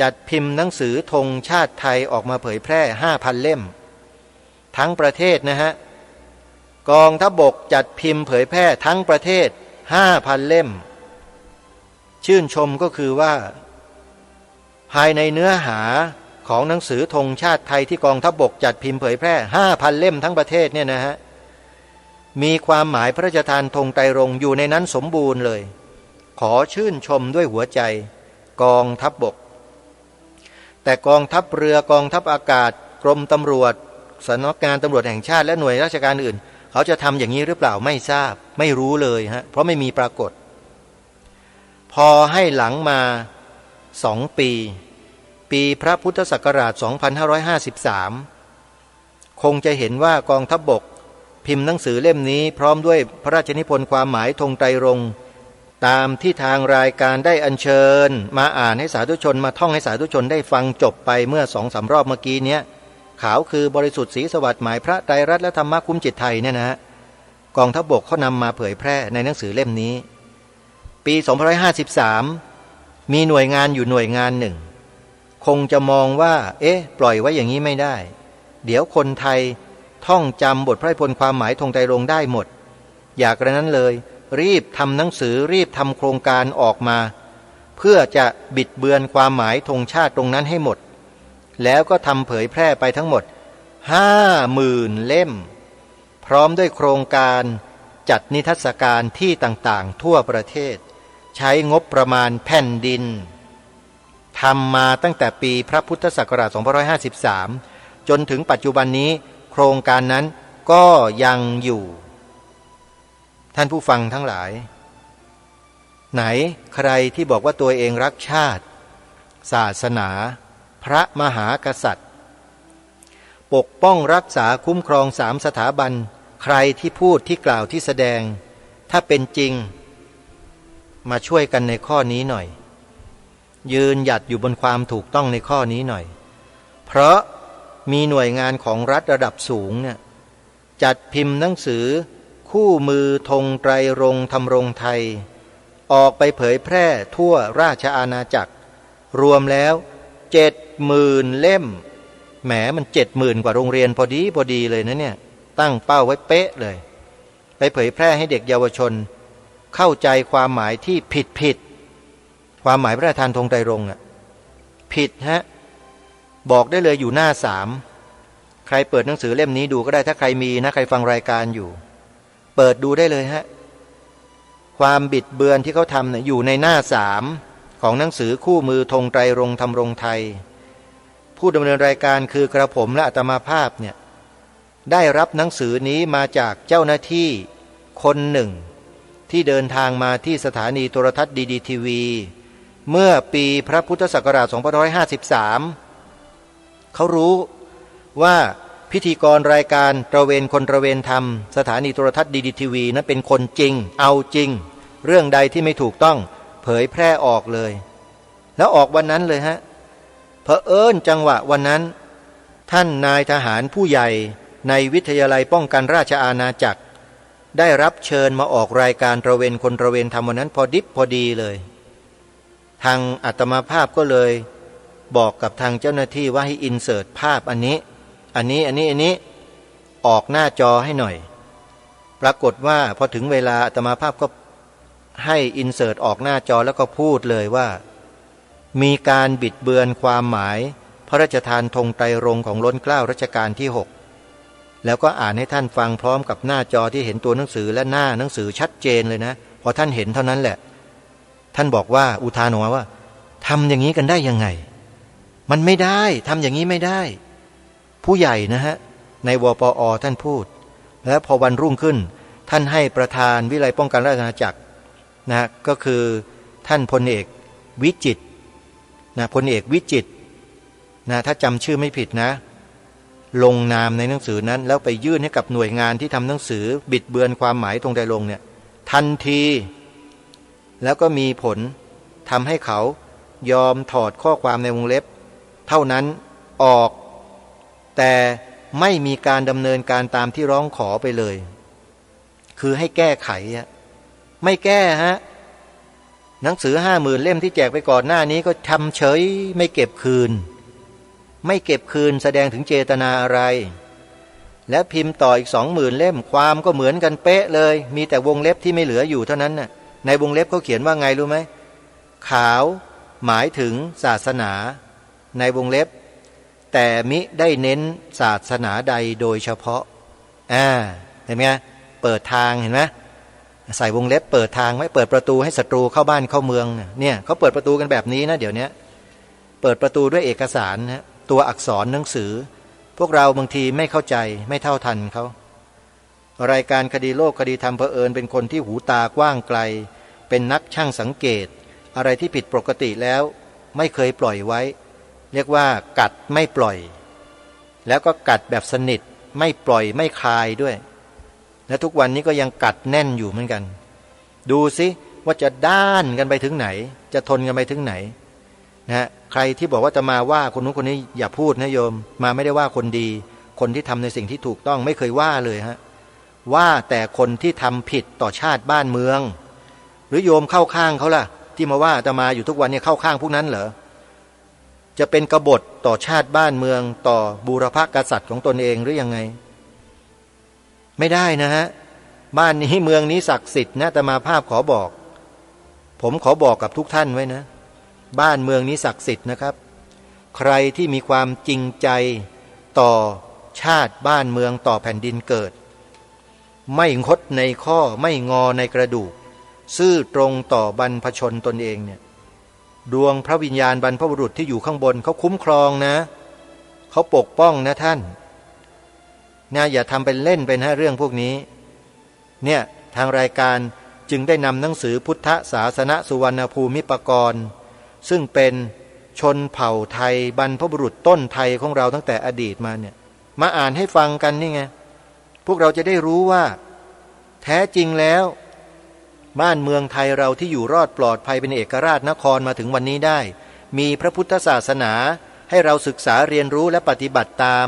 จัดพิมพ์หนังสือธงชาติไทยออกมาเผยแพร่ 5,000 เล่มทั้งประเทศนะฮะกองทัพบกจัดพิมพ์เผยแพร่ทั้งประเทศ 5,000 เล่มชื่นชมก็คือว่าภายในเนื้อหาของหนังสือธงชาติไทยที่กองทัพบกจัดพิมพ์เผยแพร่ 5,000 เล่มทั้งประเทศเนี่ยนะฮะมีความหมายพระราชทานธงไตรรงค์อยู่ในนั้นสมบูรณ์เลยขอชื่นชมด้วยหัวใจกองทัพบกแต่กองทัพเรือกองทัพอากาศกรมตำรวจสำนักงานตำรวจแห่งชาติและหน่วยราชการอื่นเขาจะทำอย่างนี้หรือเปล่าไม่ทราบไม่รู้เลยฮะเพราะไม่มีปรากฏพอให้หลังมา2 ปีพระพุทธศักราช 2553 คงจะเห็นว่ากองทัพบกพิมพ์หนังสือเล่มนี้พร้อมด้วยพระราชนิพนธ์ความหมายธงไตรรงค์ตามที่ทางรายการได้อัญเชิญมาอ่านให้สาธุชนมาท่องให้สาธุชนได้ฟังจบไปเมื่อ 2-3 รอบเมื่อกี้เนี้ยขาวคือบริสุทธิ์ศรีสวัสดิ์หมายพระไตรรัตน์และธรรมะคุ้มจิตไทยเนี่ยนะฮะกองทัพบกเขานำมาเผยแพร่ในหนังสือเล่มนี้ปี 2553 มีหน่วยงานอยู่หน่วยงานหนึ่งคงจะมองว่าปล่อยไว้อย่างนี้ไม่ได้เดี๋ยวคนไทยท่องจำบทพระราชนิพนธ์ความหมายธงไตรรงค์ได้หมดอยากกระนั้นเลยรีบทำหนังสือรีบทำโครงการออกมาเพื่อจะบิดเบือนความหมายธงชาติตรงนั้นให้หมดแล้วก็ทำเผยแพร่ไปทั้งหมด 50,000 เล่มพร้อมด้วยโครงการจัดนิทรรศการที่ต่างๆทั่วประเทศใช้งบประมาณแผ่นดินทำมาตั้งแต่ปีพระพุทธศักราช 2553 จนถึงปัจจุบันนี้โครงการนั้นก็ยังอยู่ท่านผู้ฟังทั้งหลายไหนใครที่บอกว่าตัวเองรักชาติศาสนาพระมหากษัตริย์ปกป้องรักษาคุ้มครอง3 สถาบันใครที่พูดที่กล่าวที่แสดงถ้าเป็นจริงมาช่วยกันในข้อนี้หน่อยยืนหยัดอยู่บนความถูกต้องในข้อนี้หน่อยเพราะมีหน่วยงานของรัฐระดับสูงเนี่ยจัดพิมพ์หนังสือคู่มือธงไตรรงค์ธรรมรงค์ไทยออกไปเผยแพร่ทั่วราชอาณาจักรรวมแล้ว 70,000 เล่มแหมมัน 70,000 กว่าโรงเรียนพอดีเลยนะเนี่ยตั้งเป้าไว้เป๊ะเลยไปเผยแพร่ให้เด็กเยาวชนเข้าใจความหมายที่ผิดความหมายพระราชทานธงไตรรงค์ผิดฮะบอกได้เลยอยู่หน้า3ใครเปิดหนังสือเล่มนี้ดูก็ได้ถ้าใครมีนะใครฟังรายการอยู่เปิดดูได้เลยฮะความบิดเบือนที่เขาทำเนี่ยอยู่ในหน้า3ของหนังสือคู่มือธงไตรรงค์ธรรมรงค์ไทยผู้ดำเนินรายการคือกระผมและอาตมาภาพเนี่ยได้รับหนังสือนี้มาจากเจ้าหน้าที่คนหนึ่งที่เดินทางมาที่สถานีโทรทัศน์ดีทีวีเมื่อปีพระพุทธศักราช 2553 เขารู้ว่าพิธีกรรายการตระเวนคนตระเวนธรรมสถานีโทรทัศน์ดีทีวีนั้นเป็นคนจริงเอาจริงเรื่องใดที่ไม่ถูกต้องเผยแพร่ออกเลยแล้วออกวันนั้นเลยฮะเผอิญจังหวะวันนั้น ท่านนายทหารผู้ใหญ่ในวิทยาลัยป้องกันราชอาณาจักรได้รับเชิญมาออกรายการตระเวนคนตระเวนทำวันนั้นพอดิบพอดีเลยทางอาตมาภาพก็เลยบอกกับทางเจ้าหน้าที่ว่าให้อินเสิร์ตภาพอันนี้ออกหน้าจอให้หน่อยปรากฏว่าพอถึงเวลาอาตมาภาพก็ให้อินเสิร์ตออกหน้าจอแล้วก็พูดเลยว่ามีการบิดเบือนความหมายพระราชทานธงไตรรงค์ของล้นเกล้ารัชกาลที่6แล้วก็อ่านให้ท่านฟังพร้อมกับหน้าจอที่เห็นตัวหนังสือและหน้าหนังสือชัดเจนเลยนะพอท่านเห็นเท่านั้นแหละท่านบอกว่าอุทานออกมาว่าทำอย่างนี้กันได้ยังไงมันไม่ได้ทำอย่างนี้ไม่ได้ผู้ใหญ่นะฮะในวปอ.ท่านพูดแล้วพอวันรุ่งขึ้นท่านให้ประธานวิไลป้องกันราชอาณาจักรนะก็คือท่านพลเอกวิจิตรนะพลเอกวิจิตรนะถ้าจำชื่อไม่ผิดนะลงนามในหนังสือนั้นแล้วไปยื่นให้กับหน่วยงานที่ทำหนังสือบิดเบือนความหมายตรงใดลงเนี่ยทันทีแล้วก็มีผลทำให้เขายอมถอดข้อความในวงเล็บเท่านั้นออกแต่ไม่มีการดำเนินการตามที่ร้องขอไปเลยคือให้แก้ไขไม่แก้ฮะหนังสือ50,000เล่มที่แจกไปก่อนหน้านี้ก็ทำเฉยไม่เก็บคืนแสดงถึงเจตนาอะไรและพิมพ์ต่ออีก20,000เล่มความก็เหมือนกันเป๊ะเลยมีแต่วงเล็บที่ไม่เหลืออยู่เท่านั้นน่ะในวงเล็บเขาเขียนว่าไงรู้ไหมขาวหมายถึงศาสนาในวงเล็บแต่มิได้เน้นศาสนาใดโดยเฉพาะเห็นไหมเปิดทางเห็นไหมใส่วงเล็บเปิดทางไว้เปิดประตูให้ศัตรูเข้าบ้านเข้าเมืองเนี่ยเขาเปิดประตูกันแบบนี้นะเดี๋ยวนี้เปิดประตูด้วยเอกสารนะตัวอักษรหนังสือพวกเราบางทีไม่เข้าใจไม่เท่าทันเขารายการคดีโลกคดีธรรมเผอิญเป็นคนที่หูตากว้างไกลเป็นนักช่างสังเกตอะไรที่ผิดปกติแล้วไม่เคยปล่อยไว้เรียกว่ากัดไม่ปล่อยแล้วก็กัดแบบสนิทไม่ปล่อยไม่คายด้วยและทุกวันนี้ก็ยังกัดแน่นอยู่เหมือนกันดูสิว่าจะด้านกันไปถึงไหนจะทนกันไปถึงไหนนะใครที่บอกว่าจะมาว่าคนนู้นคนนี้อย่าพูดนะโยมมาไม่ได้ว่าคนดีคนที่ทำในสิ่งที่ถูกต้องไม่เคยว่าเลยฮะว่าแต่คนที่ทำผิดต่อชาติบ้านเมืองหรือโยมเข้าข้างเขาล่ะที่มาว่าจะมาอยู่ทุกวันนี้เข้าข้างพวกนั้นเหรอจะเป็นกบฏต่อชาติบ้านเมืองต่อบูรพกษัตริย์ของตนเองหรือยังไงไม่ได้นะฮะบ้านนี้เมืองนี้ศักดิ์สิทธิ์นะแต่มาภาพขอบอกผมขอบอกกับทุกท่านไว้นะบ้านเมืองนี้ศักดิ์สิทธิ์นะครับใครที่มีความจริงใจต่อชาติบ้านเมืองต่อแผ่นดินเกิดไม่คดในข้อไม่งอในกระดูกซื่อตรงต่อบรรพชนตนเองเนี่ยดวงพระวิญญาณบรรพบุรุษที่อยู่ข้างบนเขาคุ้มครองนะเขาปกป้องนะท่านนะอย่าทำเป็นเล่นเป็นเรื่องพวกนี้เนี่ยทางรายการจึงได้นำหนังสือพุทธศาสนสุวรรณภูมิปกรณ์ซึ่งเป็นชนเผ่าไทยบรรพบุรุษต้นไทยของเราตั้งแต่อดีตมาเนี่ยมาอ่านให้ฟังกันนี่ไงพวกเราจะได้รู้ว่าแท้จริงแล้วบ้านเมืองไทยเราที่อยู่รอดปลอดภัยเป็นเอกราชนครมาถึงวันนี้ได้มีพระพุทธศาสนาให้เราศึกษาเรียนรู้และปฏิบัติตาม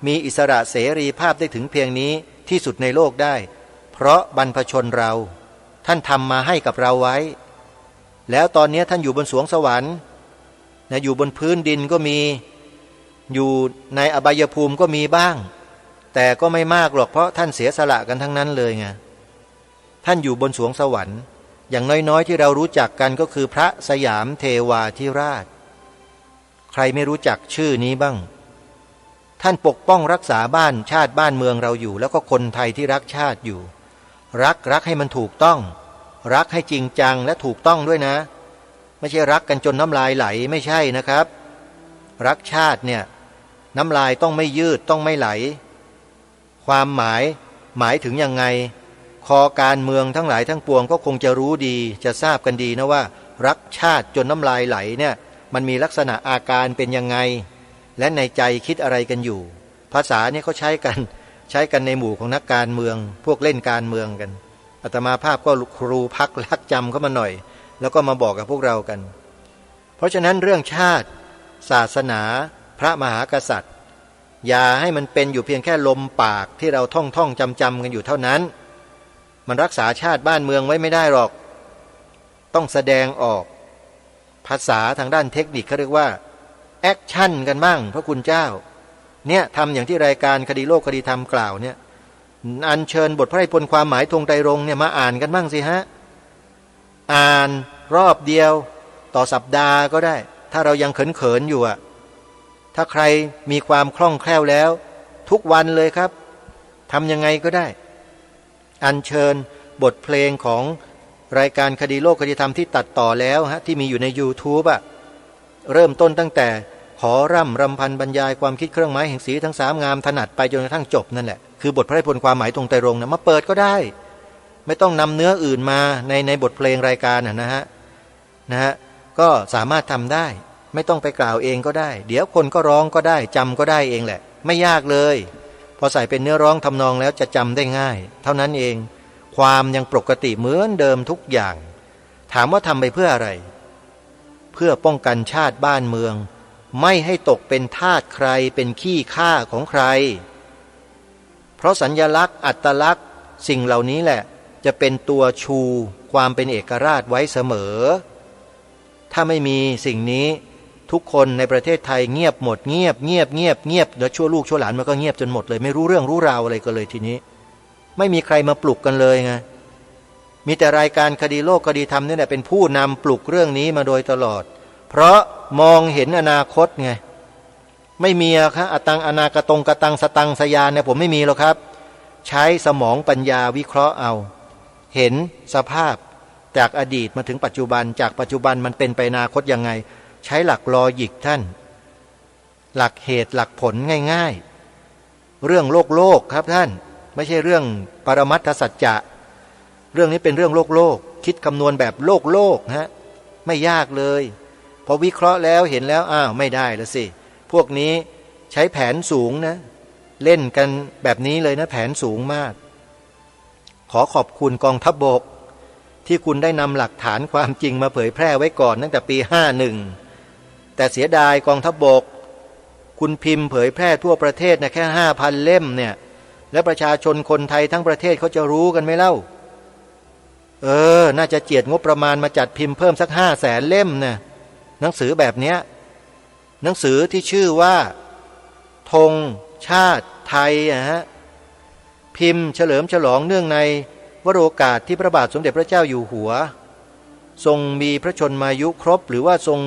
มีอิสระเสรีภาพได้ถึงเพียงนี้ที่สุดในโลกได้เพราะบรรพชนเราท่านทำมาให้กับเราไว้แล้วตอนนี้ท่านอยู่บนสวงสวรรค์นะอยู่บนพื้นดินก็มีอยู่ในอบายภูมิก็มีบ้างแต่ก็ไม่มากหรอกเพราะท่านเสียสละกันทั้งนั้นเลยไงท่านอยู่บนสวงสวรรค์อย่างน้อยๆที่เรารู้จักกันก็คือพระสยามเทวาธิราชใครไม่รู้จักชื่อนี้บ้างท่านปกป้องรักษาบ้านชาติบ้านเมืองเราอยู่แล้วก็คนไทยที่รักชาติอยู่รักให้มันถูกต้องรักให้จริงจังและถูกต้องด้วยนะไม่ใช่รักกันจนน้ำลายไหลไม่ใช่นะครับรักชาติเนี่ยน้ำลายต้องไม่ยืดต้องไม่ไหลความหมายถึงยังไงคอการเมืองทั้งหลายทั้งปวงก็คงจะรู้ดีจะทราบกันดีนะว่ารักชาติจนน้ำลายไหลเนี่ยมันมีลักษณะอาการเป็นยังไงและในใจคิดอะไรกันอยู่ภาษาเนี่ยเขาใช้กันในหมู่ของนักการเมืองพวกเล่นการเมืองกันอาตมาภาพก็ครูพักลักจำเข้ามาหน่อยแล้วก็มาบอกกับพวกเรากันเพราะฉะนั้นเรื่องชาติศาสนาพระมหากษัตริย์ อย่าให้มันเป็นอยู่เพียงแค่ลมปากที่เราท่องจำกันอยู่เท่านั้นมันรักษาชาติบ้านเมืองไว้ไม่ได้หรอกต้องแสดงออกภาษาทางด้านเทคนิคเขาเรียกว่าแอคชั่นกันบ้างพระคุณเจ้าเนี่ยทำอย่างที่รายการคดีโลกคดีธรรมกล่าวเนี่ยอัญเชิญบทพระราชนิพนธ์ความหมายธงไตรรงค์เนี่ยมาอ่านกันบ้างสิฮะอ่านรอบเดียวต่อสัปดาห์ก็ได้ถ้าเรายังเขินอยู่อะถ้าใครมีความคล่องแคล่วแล้วทุกวันเลยครับทำยังไงก็ได้อัญเชิญบทเพลงของรายการคดีโลกคดีธรรมที่ตัดต่อแล้วฮะที่มีอยู่ใน YouTube อะเริ่มต้นตั้งแต่ขอร่ำรำพันบรรยายความคิดเครื่องหมายแห่งสีทั้งสามงามถนัดไปจนกระทั่งจบนั่นแหละคือบทพระราชนิพนธ์ความหมายธงไตรรงค์นะมาเปิดก็ได้ไม่ต้องนำเนื้ออื่นมาในบทเพลงรายการนะฮะก็สามารถทำได้ไม่ต้องไปกล่าวเองก็ได้เดี๋ยวคนก็ร้องก็ได้จำก็ได้เองแหละไม่ยากเลยพอใส่เป็นเนื้อร้องทำนองแล้วจะจำได้ง่ายเท่านั้นเองความยังปกติเหมือนเดิมทุกอย่างถามว่าทำไปเพื่ออะไรเพื่อป้องกันชาติบ้านเมืองไม่ให้ตกเป็นทาสใครเป็นขี้ข้าของใครเพราะสัญลักษณ์อัตลักษณ์สิ่งเหล่านี้แหละจะเป็นตัวชูความเป็นเอกราชไว้เสมอถ้าไม่มีสิ่งนี้ทุกคนในประเทศไทยเงียบหมดเงียบเดี๋ยวชั่วลูกชั่วหลานมันก็เงียบจนหมดเลยไม่รู้เรื่องรู้ราวอะไรกันเลยทีนี้ไม่มีใครมาปลุกกันเลยไงมีแต่รายการคดีโลกคดีธรรมนี่แหละเป็นผู้นำปลุกเรื่องนี้มาโดยตลอดเพราะมองเห็นอนาคตไงไม่มีครับอตังอนากตงกตังสตังสยานเนี่ยผมไม่มีหรอกครับใช้สมองปัญญาวิเคราะห์เอาเห็นสภาพจากอดีตมาถึงปัจจุบันจากปัจจุบันมันเป็นไปอนาคตยังไงใช้หลักลอจิกท่านหลักเหตุหลักผลง่ายๆเรื่องโลกครับท่านไม่ใช่เรื่องปรมัตถสัจจะเรื่องนี้เป็นเรื่องโลกคิดคำนวณแบบโลกฮะไม่ยากเลยพอวิเคราะห์แล้วเห็นแล้วอ้าวไม่ได้ละสิพวกนี้ใช้แผนสูงนะเล่นกันแบบนี้เลยนะแผนสูงมากขอขอบคุณกองทัพบกที่คุณได้นำหลักฐานความจริงมาเผยแพร่ไว้ก่อนตั้งแต่ปี51แต่เสียดายกองทัพบกคุณพิมพ์เผยแพร่ทั่วประเทศนะแค่ 5,000 เล่มเนี่ยแล้วประชาชนคนไทยทั้งประเทศเขาจะรู้กันไหมเล่าน่าจะเจียดงบประมาณมาจัดพิมพ์เพิ่มสัก500,000 เล่มนะหนังสือแบบเนี้ยหนังสือที่ชื่อว่าธงชาติไทยพิมพ์เฉลิมฉลองเนื่องในวโรกาสที่พระบาทสมเด็จพระเจ้าอยู่หัวทรงมีพระชนมายุครบหรือว่าทรง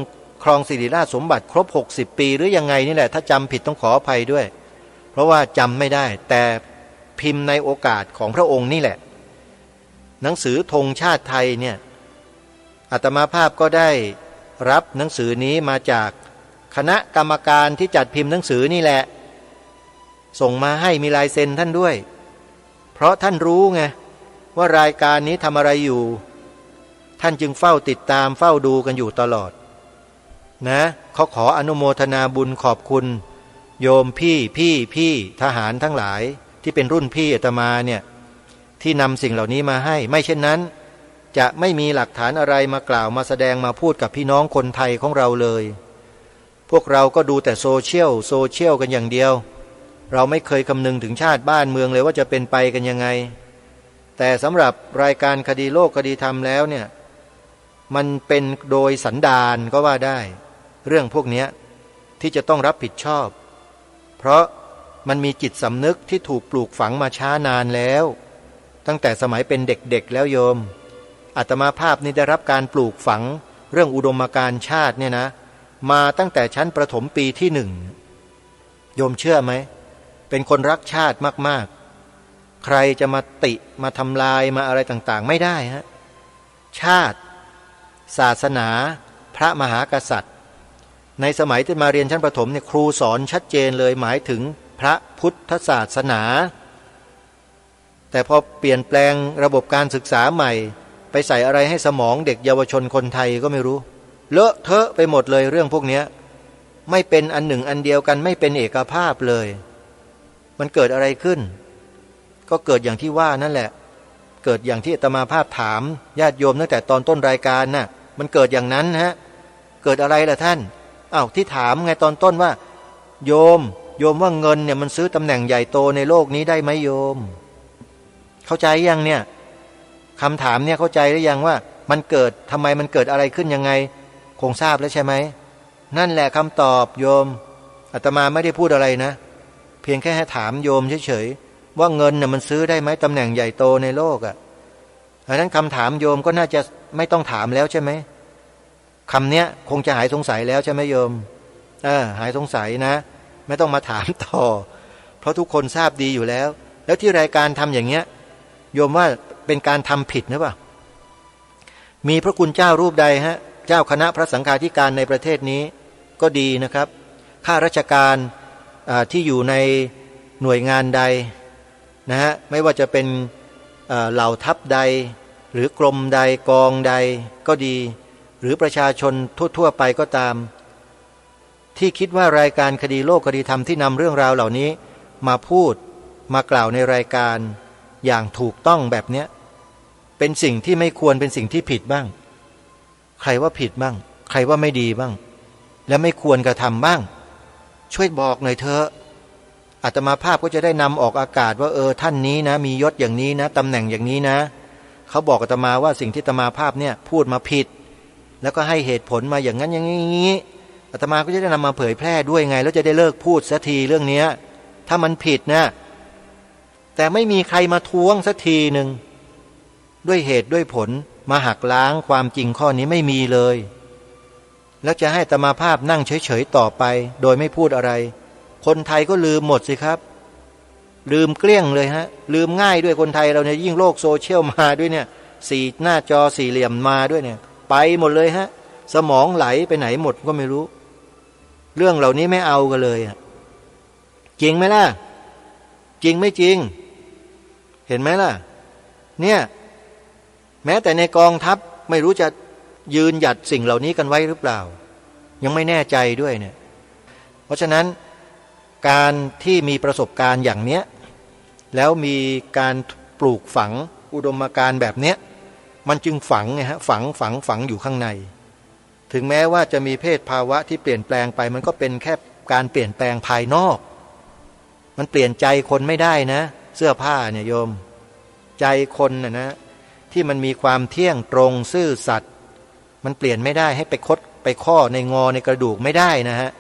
ครองสิริราชสมบัติครบ60 ปีหรือยังไงนี่แหละถ้าจำผิดต้องขออภัยด้วยเพราะว่าจำไม่ได้แต่พิมพ์ในโอกาสของพระองค์นี่แหละหนังสือธงชาติไทยเนี่ยอาตมาภาพก็ได้รับหนังสือนี้มาจากคณะกรรมการที่จัดพิมพ์หนังสือนี่แหละส่งมาให้มีลายเซ็นท่านด้วยเพราะท่านรู้ไงว่ารายการนี้ทำอะไรอยู่ท่านจึงเฝ้าติดตามเฝ้าดูกันอยู่ตลอดนะขออนุโมทนาบุญขอบคุณโยมพี่ทหารทั้งหลายที่เป็นรุ่นพี่อาตมาเนี่ยที่นำสิ่งเหล่านี้มาให้ไม่เช่นนั้นจะไม่มีหลักฐานอะไรมากล่าวมาแสดงมาพูดกับพี่น้องคนไทยของเราเลยพวกเราก็ดูแต่โซเชียลกันอย่างเดียวเราไม่เคยคำนึงถึงชาติบ้านเมืองเลยว่าจะเป็นไปกันยังไงแต่สำหรับรายการคดีโลกคดีธรรมแล้วเนี่ยมันเป็นโดยสันดานก็ว่าได้เรื่องพวกนี้ที่จะต้องรับผิดชอบเพราะมันมีจิตสำนึกที่ถูกปลูกฝังมาช้านานแล้วตั้งแต่สมัยเป็นเด็กๆแล้วโยมอาตมาภาพนี่ได้รับการปลูกฝังเรื่องอุดมการณ์ชาติเนี่ยนะมาตั้งแต่ชั้นประถมปีที่1โยมเชื่อไหมเป็นคนรักชาติมากๆใครจะมาติมาทำลายมาอะไรต่างๆไม่ได้ฮะชาติศาสนาพระมหากษัตริย์ในสมัยที่มาเรียนชั้นประถมเนี่ยครูสอนชัดเจนเลยหมายถึงพระพุทธศาสนาแต่พอเปลี่ยนแปลงระบบการศึกษาใหม่ไปใส่อะไรให้สมองเด็กเยาวชนคนไทยก็ไม่รู้เลอะเทอะไปหมดเลยเรื่องพวกนี้ไม่เป็นอันหนึ่งอันเดียวกันไม่เป็นเอกภาพเลยมันเกิดอะไรขึ้นก็เกิดอย่างที่ว่านั่นแหละเกิดอย่างที่อาตมาภาพถามญาติโยมตั้งแต่ตอนต้นรายการน่ะมันเกิดอย่างนั้นฮะเกิดอะไรล่ะท่านอ้าวที่ถามไงตอนต้นว่าโยม โยมว่าเงินเนี่ยมันซื้อตำแหน่งใหญ่โตในโลกนี้ได้ไหมโยมเข้าใจยังเนี่ยคำถามเนี่ยเข้าใจหรือยังว่ามันเกิดทำไมมันเกิดอะไรขึ้นยังไงคงทราบแล้วใช่ไหมนั่นแหละคำตอบโยมอาตมาไม่ได้พูดอะไรนะเพียงแค่ให้ถามโยมเฉยๆว่าเงินน่ะมันซื้อได้ไหมตำแหน่งใหญ่โตในโลกอ่ะดังนั้นคำถามโยมก็น่าจะไม่ต้องถามแล้วใช่ไหมคำเนี้ยคงจะหายสงสัยแล้วใช่ไหมโยมหายสงสัยนะไม่ต้องมาถามต่อเพราะทุกคนทราบดีอยู่แล้วแล้วที่รายการทำอย่างเงี้ยโยมว่าเป็นการทำผิดหรือเปล่ามีพระคุณเจ้ารูปใดฮะเจ้าคณะพระสังฆาธิการในประเทศนี้ก็ดีนะครับข้าราชการที่อยู่ในหน่วยงานใดนะฮะไม่ว่าจะเป็นเหล่าทัพใดหรือกรมใดกองใดก็ดีหรือประชาชนทั่วๆไปก็ตามที่คิดว่ารายการคดีโลกคดีธรรมที่นำเรื่องราวเหล่านี้มาพูดมากล่าวในรายการอย่างถูกต้องแบบเนี้ยเป็นสิ่งที่ไม่ควรเป็นสิ่งที่ผิดบ้างใครว่าผิดบ้างใครว่าไม่ดีบ้างและไม่ควรกระทำบ้างช่วยบอกหน่อยเถอะอาตมาภาพก็จะได้นำออกอากาศว่าท่านนี้นะมียศอย่างนี้นะตำแหน่งอย่างนี้นะเขาบอกอาตมาว่าสิ่งที่อาตมาภาพเนี่ยพูดมาผิดแล้วก็ให้เหตุผลมาอย่างนั้นอย่างนี้อาตมาก็จะได้นำมาเผยแพร่ด้วยไงแล้วจะได้เลิกพูดสักทีเรื่องนี้ถ้ามันผิดนะแต่ไม่มีใครมาท้วงสักทีหนึ่งด้วยเหตุด้วยผลมาหักล้างความจริงข้อนี้ไม่มีเลยแล้วจะให้อาตมาภาพนั่งเฉยๆต่อไปโดยไม่พูดอะไรคนไทยก็ลืมหมดสิครับลืมเกลี้ยงเลยฮะลืมง่ายด้วยคนไทยเราเนี่ยยิ่งโลกโซเชียลมาด้วยเนี่ยหน้าจอสี่เหลี่ยมมาด้วยเนี่ยไปหมดเลยฮะสมองไหลไปไหนหมดก็ไม่รู้เรื่องเหล่านี้ไม่เอากันเลยจริงไหมล่ะจริงไม่จริงเห็นไหมล่ะเนี่ยแม้แต่ในกองทัพไม่รู้จะยืนหยัดสิ่งเหล่านี้กันไว้หรือเปล่ายังไม่แน่ใจด้วยเนี่ยเพราะฉะนั้นการที่มีประสบการณ์อย่างเนี้ยแล้วมีการปลูกฝังอุดมการณ์แบบเนี้ยมันจึงฝังไงฮะฝังอยู่ข้างในถึงแม้ว่าจะมีเพศภาวะที่เปลี่ยนแปลงไปมันก็เป็นแค่การเปลี่ยนแปลงภายนอกมันเปลี่ยนใจคนไม่ได้นะเสื้อผ้าเนี่ยโยมใจคนนะที่มันมีความเที่ยงตรงซื่อสัตย์มันเปลี่ยนไม่ได้ให้ไปคดไปข้อในงอในกระดูกไม่ได้นะฮะ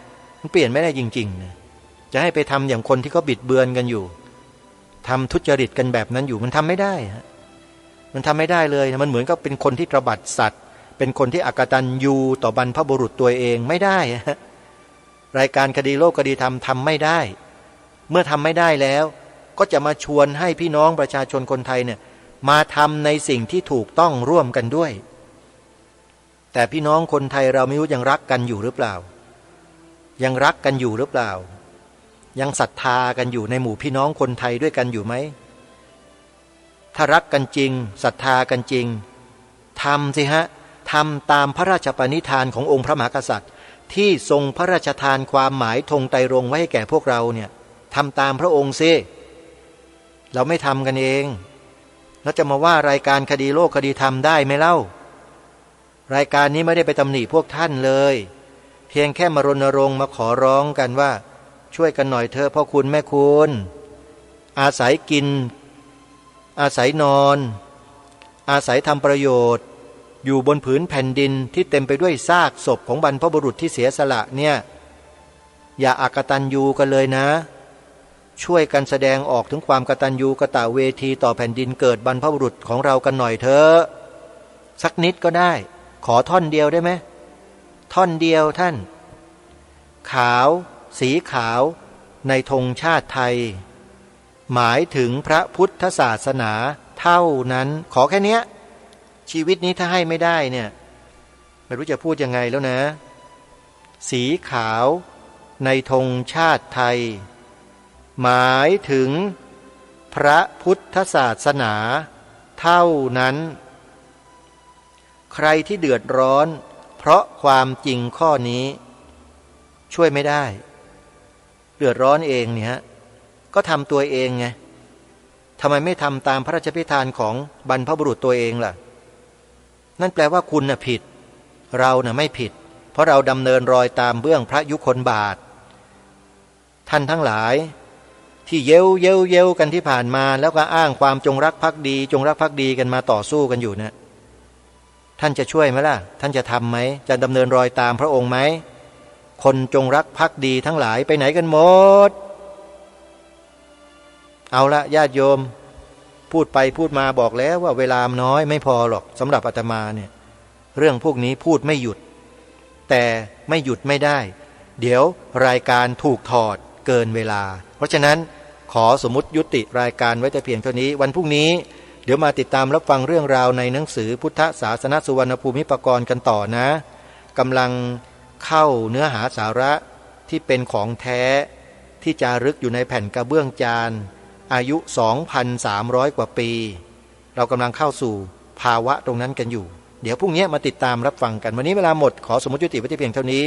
มันเปลี่ยนไม่ได้จริงๆนะจะให้ไปทำอย่างคนที่เขาบิดเบือนกันอยู่ทำทุจริตกันแบบนั้นอยู่มันทำไม่ได้ฮะมันทำไม่ได้เลยมันเหมือนกับเป็นคนที่ตระบัดสัตว์เป็นคนที่อกตัญญูต่อบรรพบุรุษตัวเองไม่ได้ฮะรายการคดีโลกคดีธรรมทำไม่ได้เมื่อทำไม่ได้แล้วก็จะมาชวนให้พี่น้องประชาชนคนไทยเนี่ยมาทำในสิ่งที่ถูกต้องร่วมกันด้วยแต่พี่น้องคนไทยเราไม่รู้ยังรักกันอยู่หรือเปล่ายังรักกันอยู่หรือเปล่ายังศรัทธากันอยู่ในหมู่พี่น้องคนไทยด้วยกันอยู่ไหมถ้ารักกันจริงศรัทธากันจริงทำสิฮะทำตามพระราชปณิธานขององค์พระมหากษัตริย์ที่ทรงพระราชทานความหมายธงไตรรงค์ไว้ให้แก่พวกเราเนี่ยทำตามพระองค์สิเราไม่ทำกันเองแล้วจะมาว่ารายการคดีโลกคดีธรรมได้ไหมเล่ารายการนี้ไม่ได้ไปตำหนิพวกท่านเลยเพียงแค่มารณรงค์มาขอร้องกันว่าช่วยกันหน่อยเถอะพ่อคุณแม่คุณอาศัยกินอาศัยนอนอาศัยทำประโยชน์อยู่บนผืนแผ่นดินที่เต็มไปด้วยซากศพของบรรพบุรุษที่เสียสละเนี่ยอย่าอกตัญญูกันเลยนะช่วยกันแสดงออกถึงความกตัญญูกตเวทีต่อแผ่นดินเกิดบรรพบุรุษของเรากันหน่อยเถอะสักนิดก็ได้ขอท่อนเดียวได้ไหมท่อนเดียวท่านขาวสีขาวในธงชาติไทยหมายถึงพระพุทธศาสนาเท่านั้นขอแค่เนี้ยชีวิตนี้ถ้าให้ไม่ได้เนี่ยไม่รู้จะพูดยังไงแล้วนะสีขาวในธงชาติไทยหมายถึงพระพุทธศาสนาเท่านั้นใครที่เดือดร้อนเพราะความจริงข้อนี้ช่วยไม่ได้เดือดร้อนเองเนี่ยก็ทำตัวเองไงทำไมไม่ทำตามพระราชพิธานของบรรพบุรุษตัวเองล่ะนั่นแปลว่าคุณน่ะผิดเราน่ะไม่ผิดเพราะเราดำเนินรอยตามเบื้องพระยุคลบาท ท่านทั้งหลายที่เย้วกันที่ผ่านมาแล้วก็อ้างความจงรักภักดีกันมาต่อสู้กันอยู่นะท่านจะช่วยไหมล่ะท่านจะทำไหมจะดำเนินรอยตามพระองค์ไหมคนจงรักภักดีทั้งหลายไปไหนกันหมดเอาละญาติโยมพูดไปพูดมาบอกแล้วว่าเวลาน้อยไม่พอหรอกสำหรับอาตมาเนี่ยเรื่องพวกนี้พูดไม่หยุดแต่ไม่หยุดไม่ได้เดี๋ยวรายการถูกถอดเกินเวลาเพราะฉะนั้นขอสมมุติยุติรายการไว้แต่เพียงเท่านี้วันพรุ่งนี้เดี๋ยวมาติดตามรับฟังเรื่องราวในหนังสือพุทธศาสนสุวรรณภูมิปกรณ์กันต่อนะกำลังเข้าเนื้อหาสาระที่เป็นของแท้ที่จารึกอยู่ในแผ่นกระเบื้องจานอายุ 2,300 กว่าปีเรากำลังเข้าสู่ภาวะตรงนั้นกันอยู่เดี๋ยวพรุ่งนี้มาติดตามรับฟังกันวันนี้เวลาหมดขอสมมุติยุติไว้ที่เพียงเท่านี้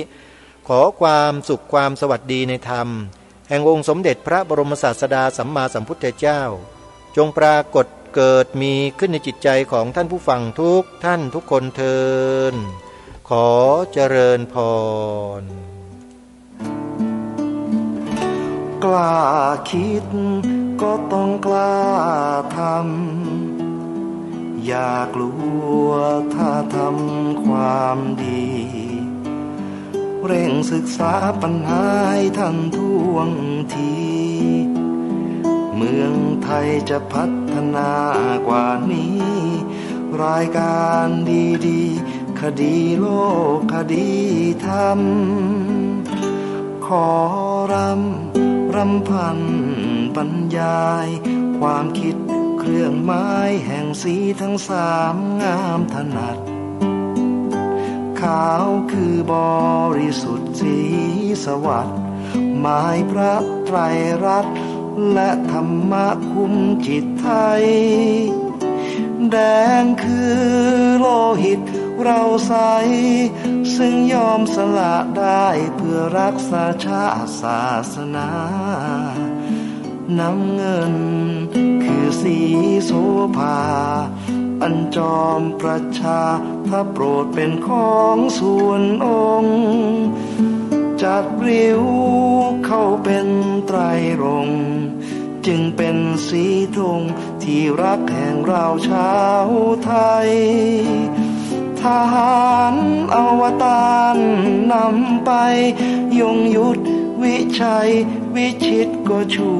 ขอความสุขความสวัสดีในธรรมแห่งองค์สมเด็จพระบรมศาสดาสัมมาสัมพุทธเจ้าจงปรากฏเกิดมีขึ้นในจิตใจของท่านผู้ฟังทุกท่านทุกคนเทินขอเจริญพรกล้าคิดก็ต้องกล้าทำอย่ากลัวถ้าทำความดีเร่งศึกษาปัญหาให้ทันท่วงทีเมืองไทยจะพัฒนากว่านี้รายการดีๆคดีโลกคดีธรรมขอรำพันบรรยายความคิดเครื่องหมายแห่งสีทั้งสามงามถนัดขาวคือบริสุทธิ์สีสวัสดิ์หมายพระไตรรัตน์และธรรมะคุ้มจิตไทยแดงคือโลหิตเราใสซึ่งยอมสละได้เพื่อรักษาชาติศาสนาน้ำเงินคือสีโสภาอันจอมประชาถ้าโปรดเป็นของส่วนองค์จัดริ้วเข้าเป็นไตรรงค์จึงเป็นสีธงที่รักแห่งเราชาวไทยทหารอวตารนำไปยงยุทธวิชัยวิชิตก็ชู